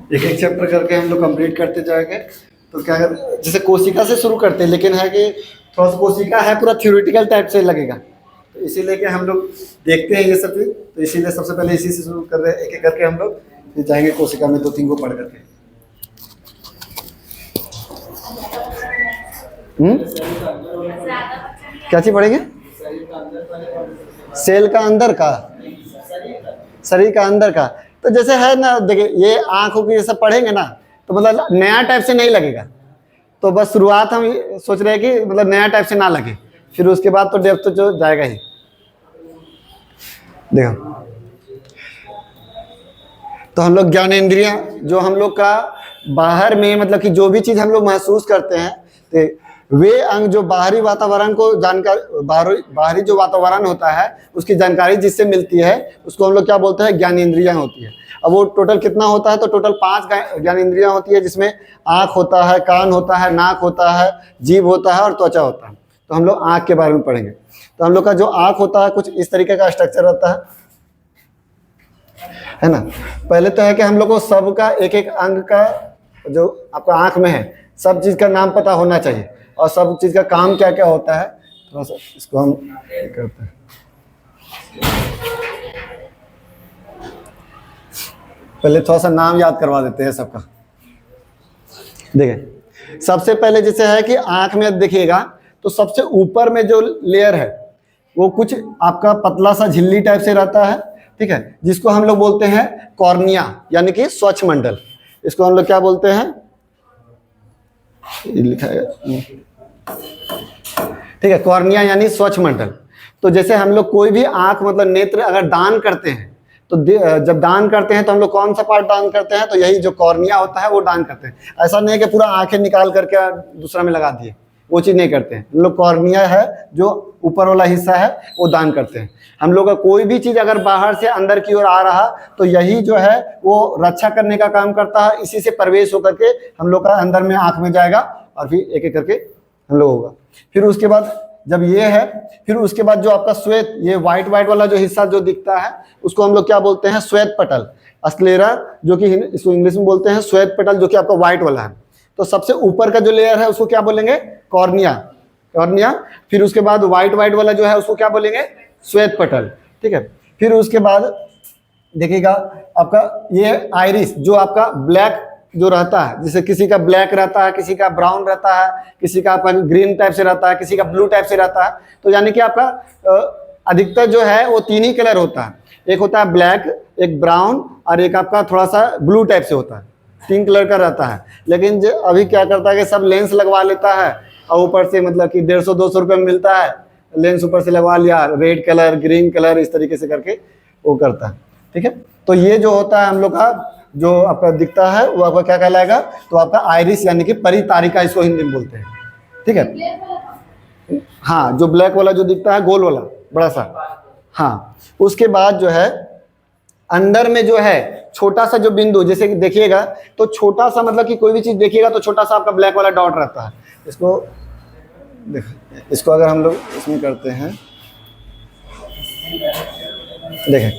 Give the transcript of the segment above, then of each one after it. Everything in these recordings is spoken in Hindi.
एक एक चैप्टर करके हम लोग कंप्लीट करते जाएंगे। तो क्या जैसे कोशिका से शुरू करते हैं, लेकिन है कि थोड़ा सा कोशिका है पूरा थ्योरेटिकल टाइप से लगेगा, तो इसीलिए कि हम लोग देखते हैं ये सब चीज, तो इसीलिए सबसे पहले इसी से शुरू कर रहे हैं, एक एक करके हम लोग फिर जाएंगे कोशिका में 2-3 को पढ़ करके। क्या चीज पढ़ेंगे? सेल का अंदर का, शरीर का अंदर का। तो जैसे है ना, देखिए ये आंखों की ये सब पढ़ेंगे ना, तो मतलब नया टाइप से नहीं लगेगा। तो बस शुरुआत हम सोच रहे हैं कि मतलब नया टाइप से ना लगे, फिर उसके बाद तो डेप्थ तो जो जाएगा ही। देखो, तो हम लोग ज्ञानेंद्रियां जो हम लोग का बाहर में मतलब कि जो भी चीज हम लोग महसूस करते हैं, तो वे अंग जो बाहरी वातावरण को जानकारी, बाहरी जो वातावरण होता है उसकी जानकारी जिससे मिलती है उसको हम लोग क्या बोलते हैं? ज्ञानेंद्रियां होती है। अब वो टोटल कितना होता है? तो टोटल 5 ज्ञानेंद्रियां होती है, जिसमें आँख होता है, कान होता है, नाक होता है, जीभ होता है और त्वचा होता है। तो हम लोग आँख के बारे में पढ़ेंगे। तो हम लोग का जो आँख होता है कुछ इस तरीके का स्ट्रक्चर रहता है ना। पहले तो है कि हम लोग को सबका एक एक अंग का जो आपका आँख में है सब चीज़ का नाम पता होना चाहिए, और सब चीज़ का काम क्या क्या होता है। थोड़ा सा इसको हम करते हैं, पहले थोड़ा सा नाम याद करवा देते हैं सबका। देखिए, सबसे पहले जैसे है कि आंख में देखिएगा तो सबसे ऊपर में जो लेयर है वो कुछ आपका पतला सा झिल्ली टाइप से रहता है, ठीक है, जिसको हम लोग बोलते हैं कॉर्निया, यानी कि स्वच्छ मंडल। इसको हम लोग क्या बोलते हैं? लिखा है, ठीक है, कॉर्निया यानी स्वच्छ मंडल। तो जैसे हम लोग कोई भी आंख मतलब नेत्र अगर दान करते हैं, तो जब दान करते हैं तो हम लोग कौन सा पार्ट दान करते हैं? तो यही जो कॉर्निया होता है वो दान करते हैं। ऐसा नहीं है कि पूरा आंखें निकाल करके दूसरा में लगा दिए, वो चीज़ नहीं करते हैं हम लोग। कॉर्निया है जो ऊपर वाला हिस्सा है वो दान करते हैं। हम लोग का कोई भी चीज़ अगर बाहर से अंदर की ओर आ रहा तो यही जो है वो रक्षा करने का काम करता है, इसी से प्रवेश होकर के हम लोग का अंदर में आँख में जाएगा और फिर एक एक करके हम लोग होगा। फिर उसके बाद जब ये है, फिर उसके बाद जो आपका श्वेत, ये व्हाइट वाला जो हिस्सा जो दिखता है उसको हम लोग क्या बोलते हैं? श्वेत पटल, स्क्लेरा, जो कि इसको इंग्लिश में बोलते हैं श्वेत पटल, जो कि आपका व्हाइट वाला है। तो सबसे ऊपर का जो लेयर है उसको क्या बोलेंगे? Cornea, cornea. फिर उसके बाद व्हाइट वाला जो है उसको क्या बोलेंगे? श्वेत पटल, ठीक है। फिर उसके बाद देखिएगा आपका ये आइरिस जो आपका ब्लैक जो रहता है, जैसे किसी का ब्लैक रहता है, किसी का ब्राउन रहता है, किसी का आपका ग्रीन टाइप से रहता है, किसी का ब्लू टाइप से रहता है। तो यानी कि आपका अधिकतर जो है वो 3 ही कलर होता है, एक होता है ब्लैक, एक ब्राउन और एक आपका थोड़ा सा ब्लू टाइप से होता है। 3 कलर का रहता है। लेकिन जो अभी क्या करता है कि सब लेंस लगवा लेता है और ऊपर से मतलब कि 150-200 रुपये में मिलता है, लेंस ऊपर से लगवा लिया, रेड कलर, ग्रीन कलर, इस तरीके से करके वो करता है, ठीक है। तो ये जो होता है हम लोग का जो आपका दिखता है वो आपका क्या कहलाएगा? तो आपका आइरिस यानी कि परितारिका, इसको हिंदी में बोलते हैं, ठीक है। हाँ, जो ब्लैक वाला जो दिखता है गोल वाला बड़ा सा, हाँ। उसके बाद जो है अंदर में जो है छोटा सा जो बिंदु, जैसे कि देखिएगा तो छोटा सा मतलब कि कोई भी चीज देखिएगा तो छोटा सा आपका ब्लैक वाला डॉट रहता है। इसको इसको अगर हम लोग इसमें करते हैं, देखें,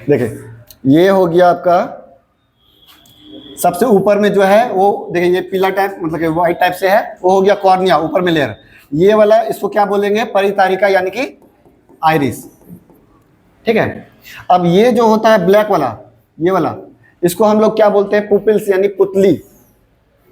देखिए ये हो गया आपका सबसे ऊपर में जो है वो, देखिए ये पीला टाइप मतलब कि व्हाइट टाइप से है, वो हो गया कॉर्निया, ऊपर में लेयर। ये वाला इसको क्या बोलेंगे? परितारिका यानी कि आइरिस, ठीक है। अब ये जो होता है ब्लैक वाला, ये वाला, इसको हम लोग क्या बोलते हैं? पुपिल्स यानी पुतली,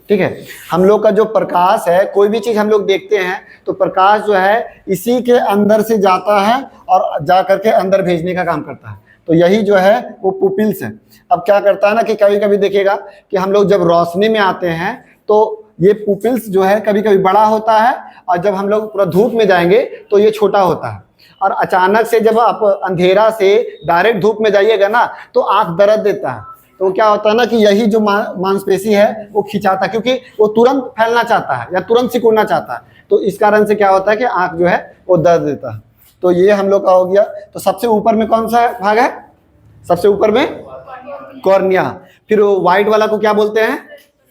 ठीक है। हम लोग का जो प्रकाश है, कोई भी चीज हम लोग देखते हैं तो प्रकाश जो है इसी के अंदर से जाता है और जा करके अंदर भेजने का काम करता है। तो यही जो है वो पुपिल्स है। अब क्या करता है ना कि कभी कभी देखिएगा कि हम लोग जब रोशनी में आते हैं तो ये पुपिल्स जो है कभी कभी बड़ा होता है, और जब हम लोग पूरा धूप में जाएंगे तो ये छोटा होता है। और अचानक से जब आप अंधेरा से डायरेक्ट धूप में जाइएगा ना तो आंख दर्द देता है। तो वो क्या होता है ना कि यही जो मांसपेशी है वो खिंचाता है, क्योंकि वो तुरंत फैलना चाहता है या तुरंत सिकुड़ना चाहता है। तो इस कारण से क्या होता है कि आंख जो है वो दर्द देता है। तो ये हम लोग का हो गया। तो सबसे ऊपर में कौन सा भाग है? सबसे ऊपर में कॉर्निया। फिर व्हाइट वाला को क्या बोलते हैं?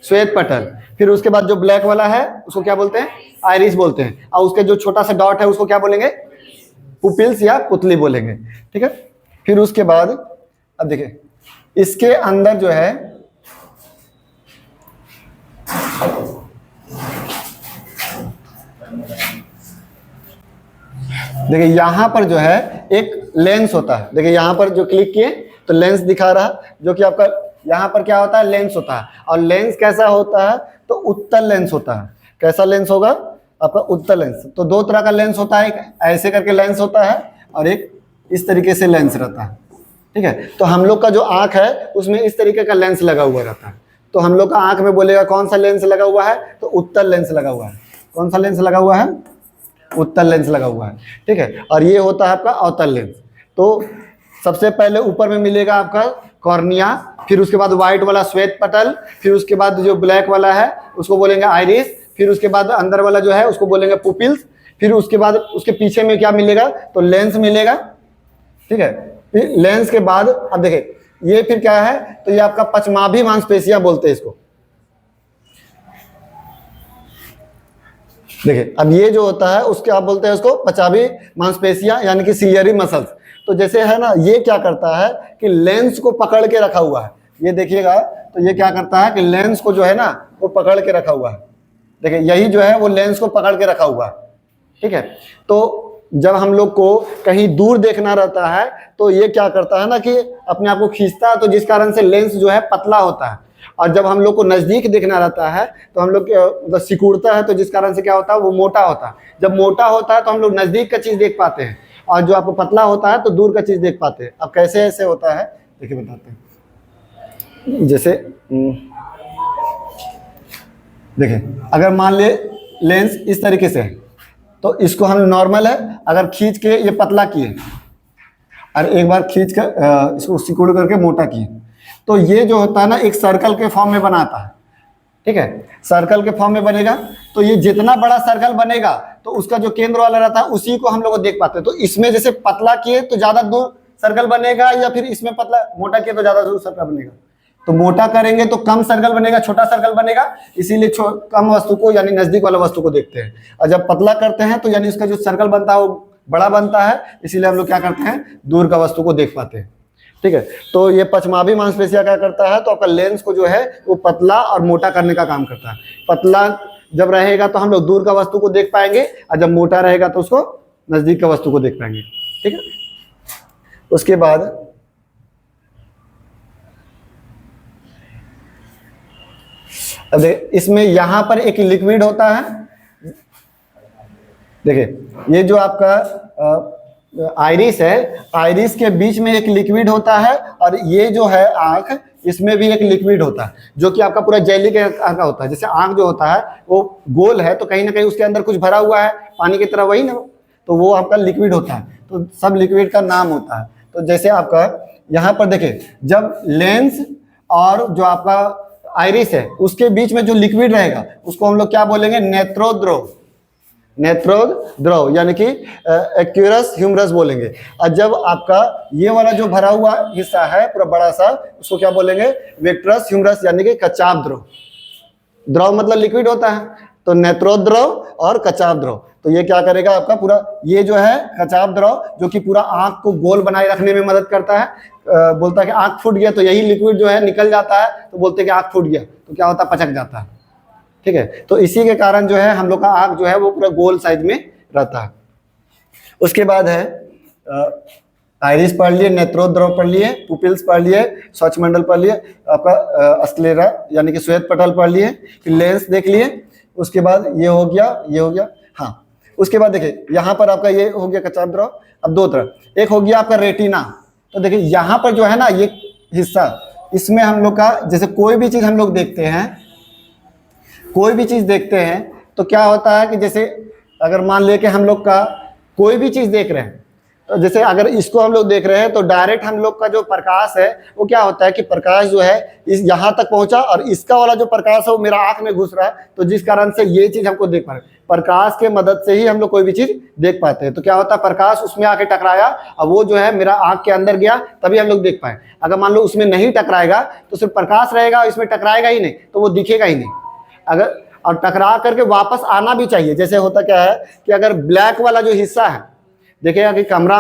श्वेत पटल। फिर उसके बाद जो ब्लैक वाला है उसको क्या बोलते हैं? आइरिस बोलते हैं। और उसके जो छोटा सा डॉट है उसको क्या बोलेंगे? पुपिल्स या पुतली बोलेंगे। ठीक है। फिर उसके बाद अब देखिए इसके अंदर जो है देखिए यहां पर जो है एक लेंस होता है। देखिए यहां पर जो क्लिक किए तो लेंस दिखा रहा, जो कि आपका यहां पर क्या होता है? लेंस होता है। और लेंस कैसा होता है? तो उत्तल लेंस होता है। कैसा लेंस होगा? आपका उत्तल लेंस। तो दो तरह का लेंस होता है, एक ऐसे करके लेंस होता है और एक इस तरीके से लेंस रहता है। ठीक है। तो हम लोग का जो आंख है उसमें इस तरीके का लेंस लगा हुआ रहता है। तो हम लोग का आंख में बोलेगा कौन सा लेंस लगा हुआ है? तो उत्तल लेंस लगा हुआ है। कौन सा लेंस लगा हुआ है? उत्तल लेंस लगा हुआ है। ठीक है। और ये होता है आपका अवतल लेंस। तो सबसे पहले ऊपर में मिलेगा आपका कॉर्निया, फिर उसके बाद व्हाइट वाला श्वेत पटल, फिर उसके बाद जो ब्लैक वाला है उसको बोलेंगे आइरिस, फिर उसके बाद अंदर वाला जो है उसको बोलेंगे पुपिल्स, फिर उसके बाद उसके पीछे में क्या मिलेगा? तो लेंस मिलेगा। ठीक है। फिर लेंस के बाद अब देखिए ये फिर क्या है? तो ये आपका पचमाभी मांसपेशियां बोलते हैं इसको। देखिए अब ये जो होता है उसके आप बोलते हैं उसको पचाभी मांसपेशियां यानी कि सिलियरी मसल्स। तो जैसे है ना, ये क्या करता है कि लेंस को पकड़ के रखा हुआ है। ये देखिएगा तो ये क्या करता है कि लेंस को जो है ना वो पकड़ के रखा हुआ है। देखिए यही जो है वो लेंस को पकड़ के रखा हुआ है। ठीक है। तो जब हम लोग को कहीं दूर देखना रहता है तो ये क्या करता है ना कि अपने आप को खींचता है, तो जिस कारण से लेंस जो है पतला होता है। और जब हम लोग को नजदीक देखना रहता है तो हम लोग मतलब सिकुड़ता है, तो जिस कारण से क्या होता है? वो मोटा होता है। जब मोटा होता है तो हम लोग नजदीक का चीज देख पाते हैं, और जो आपको पतला होता है तो दूर का चीज देख पाते हैं। अब कैसे ऐसे होता है देखिए बताते हैं। जैसे देखिए अगर मान ले लेंस इस तरीके से है तो इसको हम नॉर्मल है, अगर खींच के ये पतला किए और एक बार खींच कर इसको सिकुड़ करके मोटा किए, तो ये जो होता है ना एक सर्कल के फॉर्म में बनाता है। ठीक है। सर्कल के फॉर्म में बनेगा, तो ये जितना बड़ा सर्कल बनेगा तो उसका जो केंद्र वाला रहता है उसी को हम लोग देख पाते हैं। तो इसमें जैसे पतला किए तो ज्यादा दूर सर्कल बनेगा, या फिर इसमें पतला मोटा किए तो ज्यादा दूर सर्कल बनेगा। तो मोटा करेंगे तो कम सर्कल बनेगा, छोटा सर्कल बनेगा, इसीलिए कम वस्तु को यानी नजदीक वाला वस्तु को देखते हैं। और जब पतला करते हैं तो यानी उसका जो सर्कल बनता है वो बड़ा बनता है, इसीलिए हम लोग क्या करते हैं? दूर का वस्तु को देख पाते हैं। ठीक है। तो ये पचमाभी मांसपेशियां क्या करता है? तो आपका लेंस को जो है वो पतला और मोटा करने का काम करता है। पतला जब रहेगा तो हम लोग दूर का वस्तु को देख पाएंगे, और जब मोटा रहेगा तो उसको नजदीक का वस्तु को देख पाएंगे। ठीक है। उसके बाद अब इसमें यहां पर एक लिक्विड होता है। देखिए ये जो आपका आइरिस है, आइरिस के बीच में एक लिक्विड होता है, और ये जो है आंख, इसमें भी एक लिक्विड होता है जो कि आपका पूरा जेली के आकार का होता है। जैसे आंख जो होता है वो गोल है तो कहीं ना कहीं उसके अंदर कुछ भरा हुआ है पानी की तरह, वही ना, तो वो आपका लिक्विड होता है। तो सब लिक्विड का नाम होता है। तो जैसे आपका यहाँ पर देखिए जब लेंस और जो आपका आइरिस है उसके बीच में जो लिक्विड रहेगा उसको हम लोग क्या बोलेंगे? नेत्रोद्रव। नेत्रोद्रव यानी कि एक्यूरस ह्यूमरस बोलेंगे। और जब आपका ये वाला जो भरा हुआ हिस्सा है पूरा बड़ा सा, उसको क्या बोलेंगे? विट्रस ह्यूमरस यानी कि कचाप द्रव। द्रव मतलब लिक्विड होता है, तो नेत्रोद्रव और कचाप द्रव। तो ये क्या करेगा आपका पूरा, ये जो है कचाप द्रव जो कि पूरा आंख को गोल बनाए रखने में मदद करता है। बोलता है कि आंख फूट गया तो यही लिक्विड जो है निकल जाता है, तो बोलते हैं कि आंख फूट गया, तो क्या होता है? पचक जाता है। ठीक है। तो इसी के कारण जो है हम लोग का आंख जो है वो पूरा गोल साइज में रहता है। उसके बाद है आइरिस पढ़ लिए, नेत्रोद्रव पढ़ लिए, पुपिल्स पढ़ लिए, स्वच्छमंडल पढ़ लिए, आपका स्क्लेरा यानी कि श्वेत पटल पढ़ लिए, फिर लेंस देख लिए। उसके बाद ये हो गया, ये हो गया। हाँ, उसके बाद देखिए यहाँ पर आपका ये हो गया कचाप द्रव। अब दो तरह, एक हो गया आपका रेटिना। तो देखिए यहाँ पर जो है ना ये हिस्सा, इसमें हम लोग का जैसे कोई भी चीज हम लोग देखते हैं, कोई भी चीज देखते हैं तो क्या होता है कि जैसे अगर मान ले कि हम लोग का कोई भी चीज देख रहे हैं तो जैसे अगर इसको हम लोग देख रहे हैं तो डायरेक्ट हम लोग का जो प्रकाश है वो क्या होता है कि प्रकाश जो है इस यहाँ तक पहुंचा और इसका वाला जो प्रकाश है वो मेरा आंख में घुस रहा है, तो जिस कारण से ये चीज हमको देख पा रहे हैं। प्रकाश के मदद से ही हम लोग कोई भी चीज देख पाते हैं। तो क्या होता है, प्रकाश उसमें आके टकराया और वो जो है मेरा आंख के अंदर गया, तभी हम लोग देख पाए। अगर मान लो उसमें नहीं टकराएगा तो सिर्फ प्रकाश रहेगा, इसमें टकराएगा ही नहीं, तो वो दिखेगा ही नहीं। अगर और टकरा करके वापस आना भी चाहिए। जैसे होता क्या है कि अगर ब्लैक वाला जो हिस्सा है, देखिएगा कि कमरा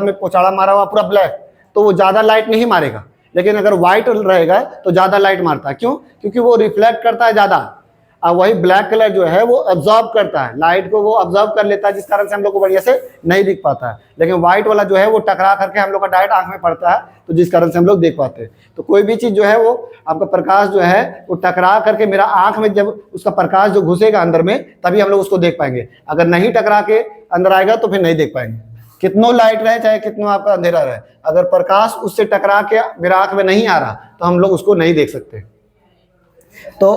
में पोचाड़ा मारा हुआ पूरा ब्लैक, तो वो ज्यादा लाइट नहीं मारेगा। लेकिन अगर व्हाइट रहेगा तो ज्यादा लाइट मारता है। क्यों? क्योंकि वो रिफ्लेक्ट करता है ज्यादा, और वही ब्लैक कलर जो है वो अब्जॉर्ब करता है, लाइट को वो अब्जॉर्ब कर लेता है, जिस कारण से हम लोग को बढ़िया से नहीं दिख पाता है। लेकिन व्हाइट वाला जो है वो टकरा करके हम लोग का डायरेक्ट आंख में पड़ता है, तो जिस कारण से हम लोग देख पाते हैं। तो कोई भी चीज जो है वो आपका प्रकाश जो है वो टकरा करके मेरा आंख में, जब उसका प्रकाश जो घुसेगा अंदर में, तभी हम लोग उसको देख पाएंगे। अगर नहीं टकरा के अंदर आएगा तो फिर नहीं देख पाएंगे। कितनों लाइट रहे चाहे कितना आपका अंधेरा रहे, अगर प्रकाश उससे टकरा के मेरा आंख में नहीं आ रहा तो हम लोग उसको नहीं देख सकते। तो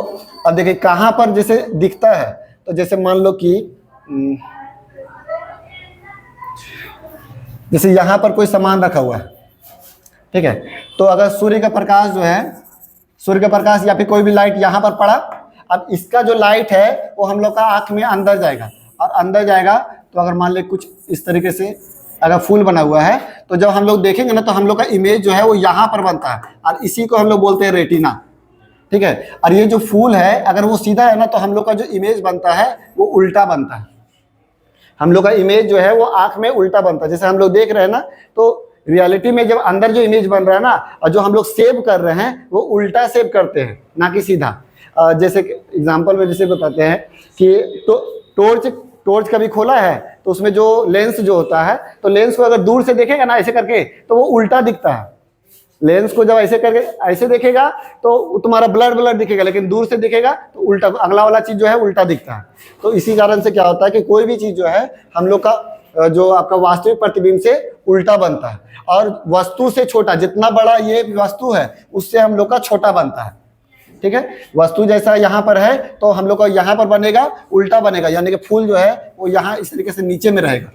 अब देखिए कहां पर जैसे दिखता है, तो जैसे मान लो कि जैसे यहां पर कोई सामान रखा हुआ है, ठीक है, तो अगर सूर्य का प्रकाश जो है, सूर्य का प्रकाश या फिर कोई भी लाइट यहां पर पड़ा, अब इसका जो लाइट है वो हम लोग का आंख में अंदर जाएगा, और अंदर जाएगा तो अगर मान ले कुछ इस तरीके से अगर फूल बना हुआ है, तो जब हम लोग देखेंगे ना तो हम लोग का इमेज जो है वो यहाँ पर बनता है, और इसी को हम लोग बोलते हैं रेटिना, ठीक है। और ये जो फूल है अगर वो सीधा है ना तो हम लोग का जो इमेज बनता है वो उल्टा बनता है। हम लोग का इमेज जो है वो आंख में उल्टा बनता है। जैसे हम लोग देख रहे हैं ना, तो रियलिटी में जब अंदर जो इमेज बन रहा है ना, और जो हम लोग सेव कर रहे हैं वो उल्टा सेव करते हैं, ना कि सीधा। जैसे एग्जाम्पल में जैसे बताते हैं कि तो टॉर्च कभी खोला है तो उसमें जो लेंस जो होता है, तो लेंस को अगर दूर से देखेगा ना ऐसे करके तो वो उल्टा दिखता है। लेंस को जब ऐसे करके ऐसे देखेगा तो तुम्हारा ब्लर दिखेगा, लेकिन दूर से देखेगा तो उल्टा, अगला वाला चीज जो है उल्टा दिखता है। तो इसी कारण से क्या होता है कि कोई भी चीज जो है हम लोग का जो आपका वास्तविक प्रतिबिंब से उल्टा बनता है, और वस्तु से छोटा, जितना बड़ा ये वस्तु है उससे हम लोग का छोटा बनता है, ठीक है। वस्तु जैसा यहाँ पर है तो हम लोग का यहाँ पर बनेगा उल्टा बनेगा, यानी कि फूल जो है वो यहाँ इस तरीके से नीचे में रहेगा,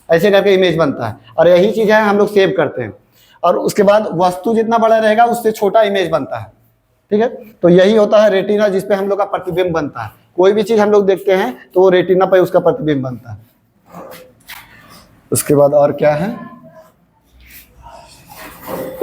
ऐसे करके इमेज बनता है। और यही चीज है हम लोग सेव करते हैं, और उसके बाद वस्तु जितना बड़ा रहेगा उससे छोटा इमेज बनता है, ठीक है। तो यही होता है रेटिना, जिसपे हम लोग का प्रतिबिंब बनता है। कोई भी चीज हम लोग देखते हैं तो वो रेटिना पे उसका प्रतिबिंब बनता है। उसके बाद और क्या है,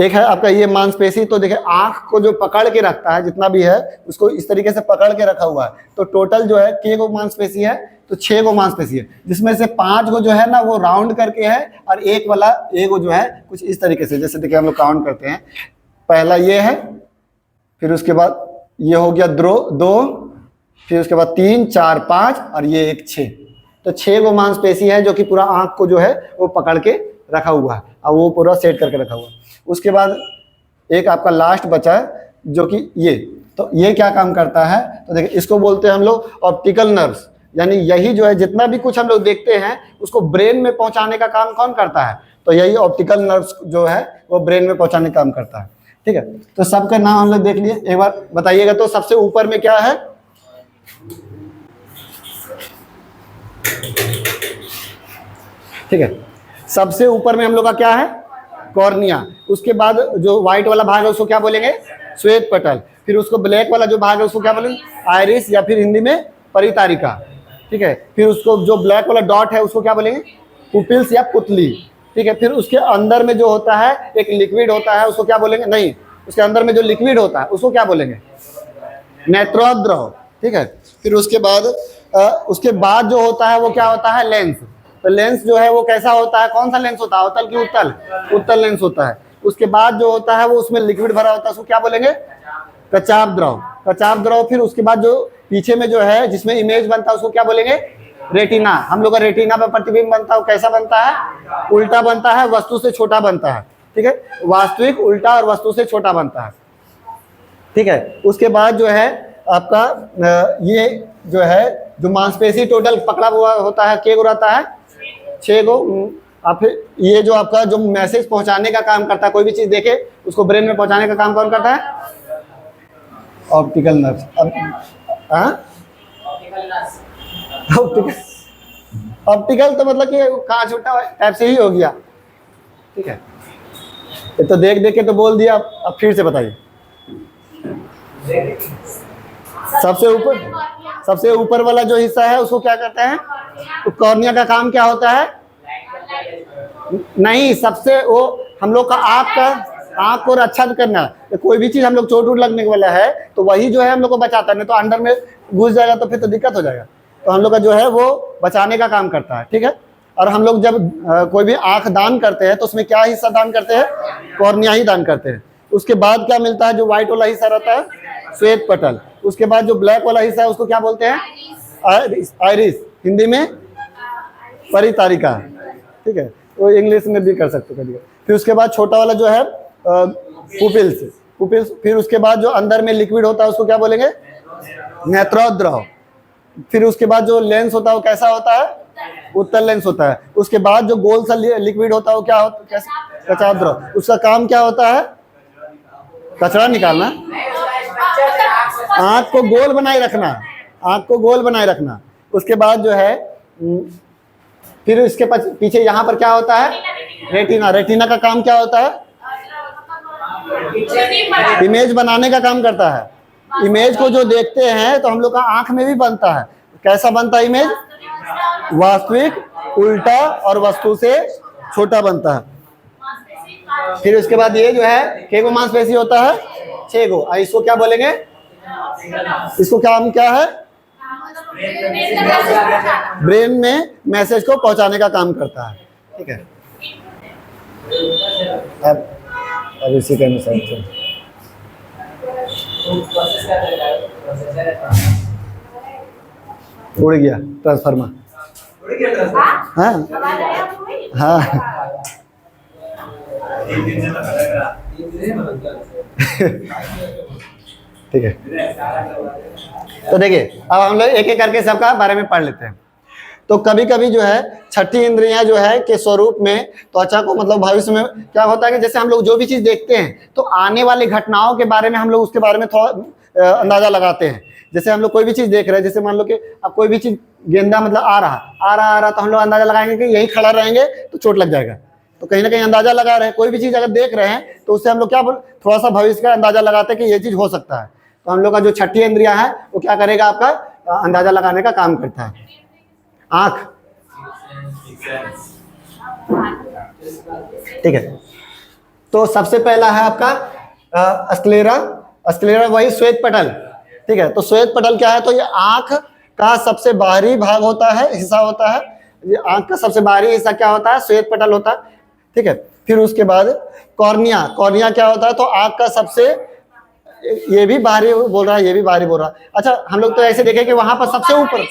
एक है आपका ये मांसपेशी। तो देखिए आंख को जो पकड़ के रखता है, जितना भी है उसको इस तरीके से पकड़ के रखा हुआ है। तो टोटल जो है के गो मांसपेशी है, तो 6 गो मांसपेशी है, जिसमें से 5 गो जो है ना वो राउंड करके है, और एक वाला एगो जो है कुछ इस तरीके से। जैसे देखिए हम लोग काउंट करते हैं, पहला ये है, फिर उसके बाद ये हो गया 2, फिर उसके बाद 3, 4, 5 और ये एक 6। तो 6 गो मांसपेशी है जो कि पूरा आंख को जो है वो पकड़ के रखा हुआ है, और वो पूरा सेट करके रखा हुआ है। उसके बाद एक आपका लास्ट बचा है जो कि ये, तो ये क्या काम करता है, तो देखिए इसको बोलते हैं हम लोग ऑप्टिकल नर्व्स। यानी यही जो है जितना भी कुछ हम लोग देखते हैं उसको ब्रेन में पहुंचाने का काम कौन करता है, तो यही ऑप्टिकल नर्व्स जो है वो ब्रेन में पहुंचाने का काम करता है, ठीक है। तो सबका नाम हम लोग देख लिए, एक बार बताइएगा। तो सबसे ऊपर में क्या है, ठीक है, सबसे ऊपर में हम लोग का क्या है, कॉर्निया। उसके बाद जो व्हाइट वाला भाग है उसको क्या बोलेंगे, श्वेत पटल। फिर उसको ब्लैक वाला जो भाग है उसको क्या बोलेंगे, आइरिस, या फिर हिंदी में परितारिका, ठीक है। फिर उसको जो ब्लैक वाला डॉट है उसको क्या बोलेंगे, पुपिल्स या पुतली, ठीक है। फिर उसके अंदर में जो होता है एक लिक्विड होता है उसको क्या बोलेंगे, नहीं, उसके अंदर में जो लिक्विड होता है उसको क्या बोलेंगे, नेत्रोद्रव, ठीक है। फिर उसके बाद जो होता है वो क्या होता है, लेंस। तो लेंस जो है वो कैसा होता है, कौन सा लेंस होता है, अवतल की उत्तल, उत्तल लेंस होता है। उसके बाद जो होता है वो उसमें लिक्विड भरा होता है उसको क्या बोलेंगे, कचाप द्रव, कचाप द्रव। फिर उसके बाद जो पीछे में जो है जिसमें इमेज बनता है उसको क्या बोलेंगे, रेटिना। हम लोग का रेटिना पर प्रतिबिंब बनता है, कैसा बनता है, उल्टा बनता है, वस्तु से छोटा बनता है, ठीक है। वास्तविक उल्टा और वस्तु से छोटा बनता है, ठीक है। उसके बाद जो है आपका ये जो है जो मांसपेशी टोटल पकड़ा हुआ होता है, के गो रहता है, 6 गो। और फिर ये जो आपका जो मैसेज पहुंचाने का काम करता है, कोई भी चीज देखे उसको ब्रेन में पहुंचाने का काम कौन करता है, ऑप्टिकल नर्व। अब ऑप्टिकल तो मतलब कि कहाँ छूटा टाइप से ही हो गया, ठीक है, ये तो देख देख के तो बोल दिया, अब फिर से बताइए। सबसे ऊपर वाला जो हिस्सा है उसको क्या कहते हैं? तो कॉर्निया का काम क्या होता है? नहीं, सबसे वो हम लोग का आँख को रक्षा करना। तो कोई भी चीज हम लोग चोट लगने वाला है तो वही जो है हम लोग को बचाता है, नहीं तो अंदर में घुस जाएगा तो फिर तो दिक्कत हो जाएगा। तो हम लोग का जो है वो बचाने का काम करता है, ठीक है। और हम लोग जब कोई भी आंख दान करते हैं तो उसमें क्या हिस्सा दान करते हैं? कॉर्निया ही दान करते हैं। उसके बाद क्या मिलता है? जो व्हाइट वाला हिस्सा रहता है श्वेत पटल। उसके बाद जो ब्लैक वाला हिस्सा है उसको क्या बोलते हैं? आइरिस, हिंदी में परितारिका, ठीक है, वो इंग्लिश में भी कर सकते करिए। फिर उसके बाद छोटा वाला जो है पुपिल्स। फिर उसके बाद जो अंदर में लिक्विड होता है उसको क्या बोलेंगे? नेत्रोद्रव। फिर उसके बाद जो लेंस होता है वो कैसा होता है? उत्तल लेंस होता है। उसके बाद जो गोल सा लिक्विड होता है वो क्या होता है? कचाद्रव। उसका काम क्या होता है? कचरा निकालना, आंख को गोल बनाए रखना, आंख को गोल बनाए रखना। उसके बाद जो है फिर इसके पीछे यहाँ पर क्या होता है? रेटिना। रेटिना का काम क्या होता है? इमेज बनाने का काम करता है। इमेज को जो देखते हैं तो हम लोग का आंख में भी बनता है। कैसा बनता है इमेज? वास्तविक, उल्टा और वस्तु से छोटा बनता है। फिर उसके बाद ये जो है केगो मांसपेशी होता है? 6 गो। इसको क्या बोलेंगे? इसको काम क्या है? ब्रेन में मैसेज को पहुंचाने का काम करता है, ठीक है। अब इसी के अनुसार उड़ गया ट्रांसफार्मर। हाँ हाँ ठीक है। तो देखिए अब हम लोग एक एक करके सबका बारे में पढ़ लेते हैं। तो कभी कभी जो है छठी इंद्रियां जो है के स्वरूप में त्वचा को मतलब भविष्य में क्या होता है कि जैसे हम लोग जो भी चीज देखते हैं तो आने वाली घटनाओं के बारे में हम लोग उसके बारे में थोड़ा अंदाजा लगाते हैं। जैसे हम लोग कोई भी चीज देख रहे हैं, जैसे मान लो कि अब कोई भी चीज गेंदा मतलब आ रहा तो हम लोग अंदाजा लगाएंगे कि यही खड़ा रहेंगे तो चोट लग जाएगा। तो कहीं ना कहीं अंदाजा लगा रहे हैं। कोई भी चीज अगर देख रहे हैं तो उससे हम लोग क्या थोड़ा सा भविष्य का अंदाजा लगाते हैं कि ये चीज हो सकता है। तो हम लोग का जो छठी इंद्रिया है वो क्या करेगा? आपका अंदाजा लगाने का काम करता है। आंख, ठीक है। तो सबसे पहला है आपका स्क्लेरा। स्क्लेरा वही श्वेत पटल, ठीक है। तो श्वेत पटल क्या है? तो ये आंख का सबसे बाहरी भाग होता है, हिस्सा होता है। ये आंख का सबसे बाहरी हिस्सा क्या होता है? श्वेत पटल होता है, ठीक है। फिर उसके बाद कॉर्निया। कॉर्निया क्या होता है? तो आंख का सबसे, ये भी बाहरी बोल रहा है, ये भी बाहरी बोल रहा है। अच्छा, हम लोग तो ऐसे देखें कि वहां पर सबसे ऊपर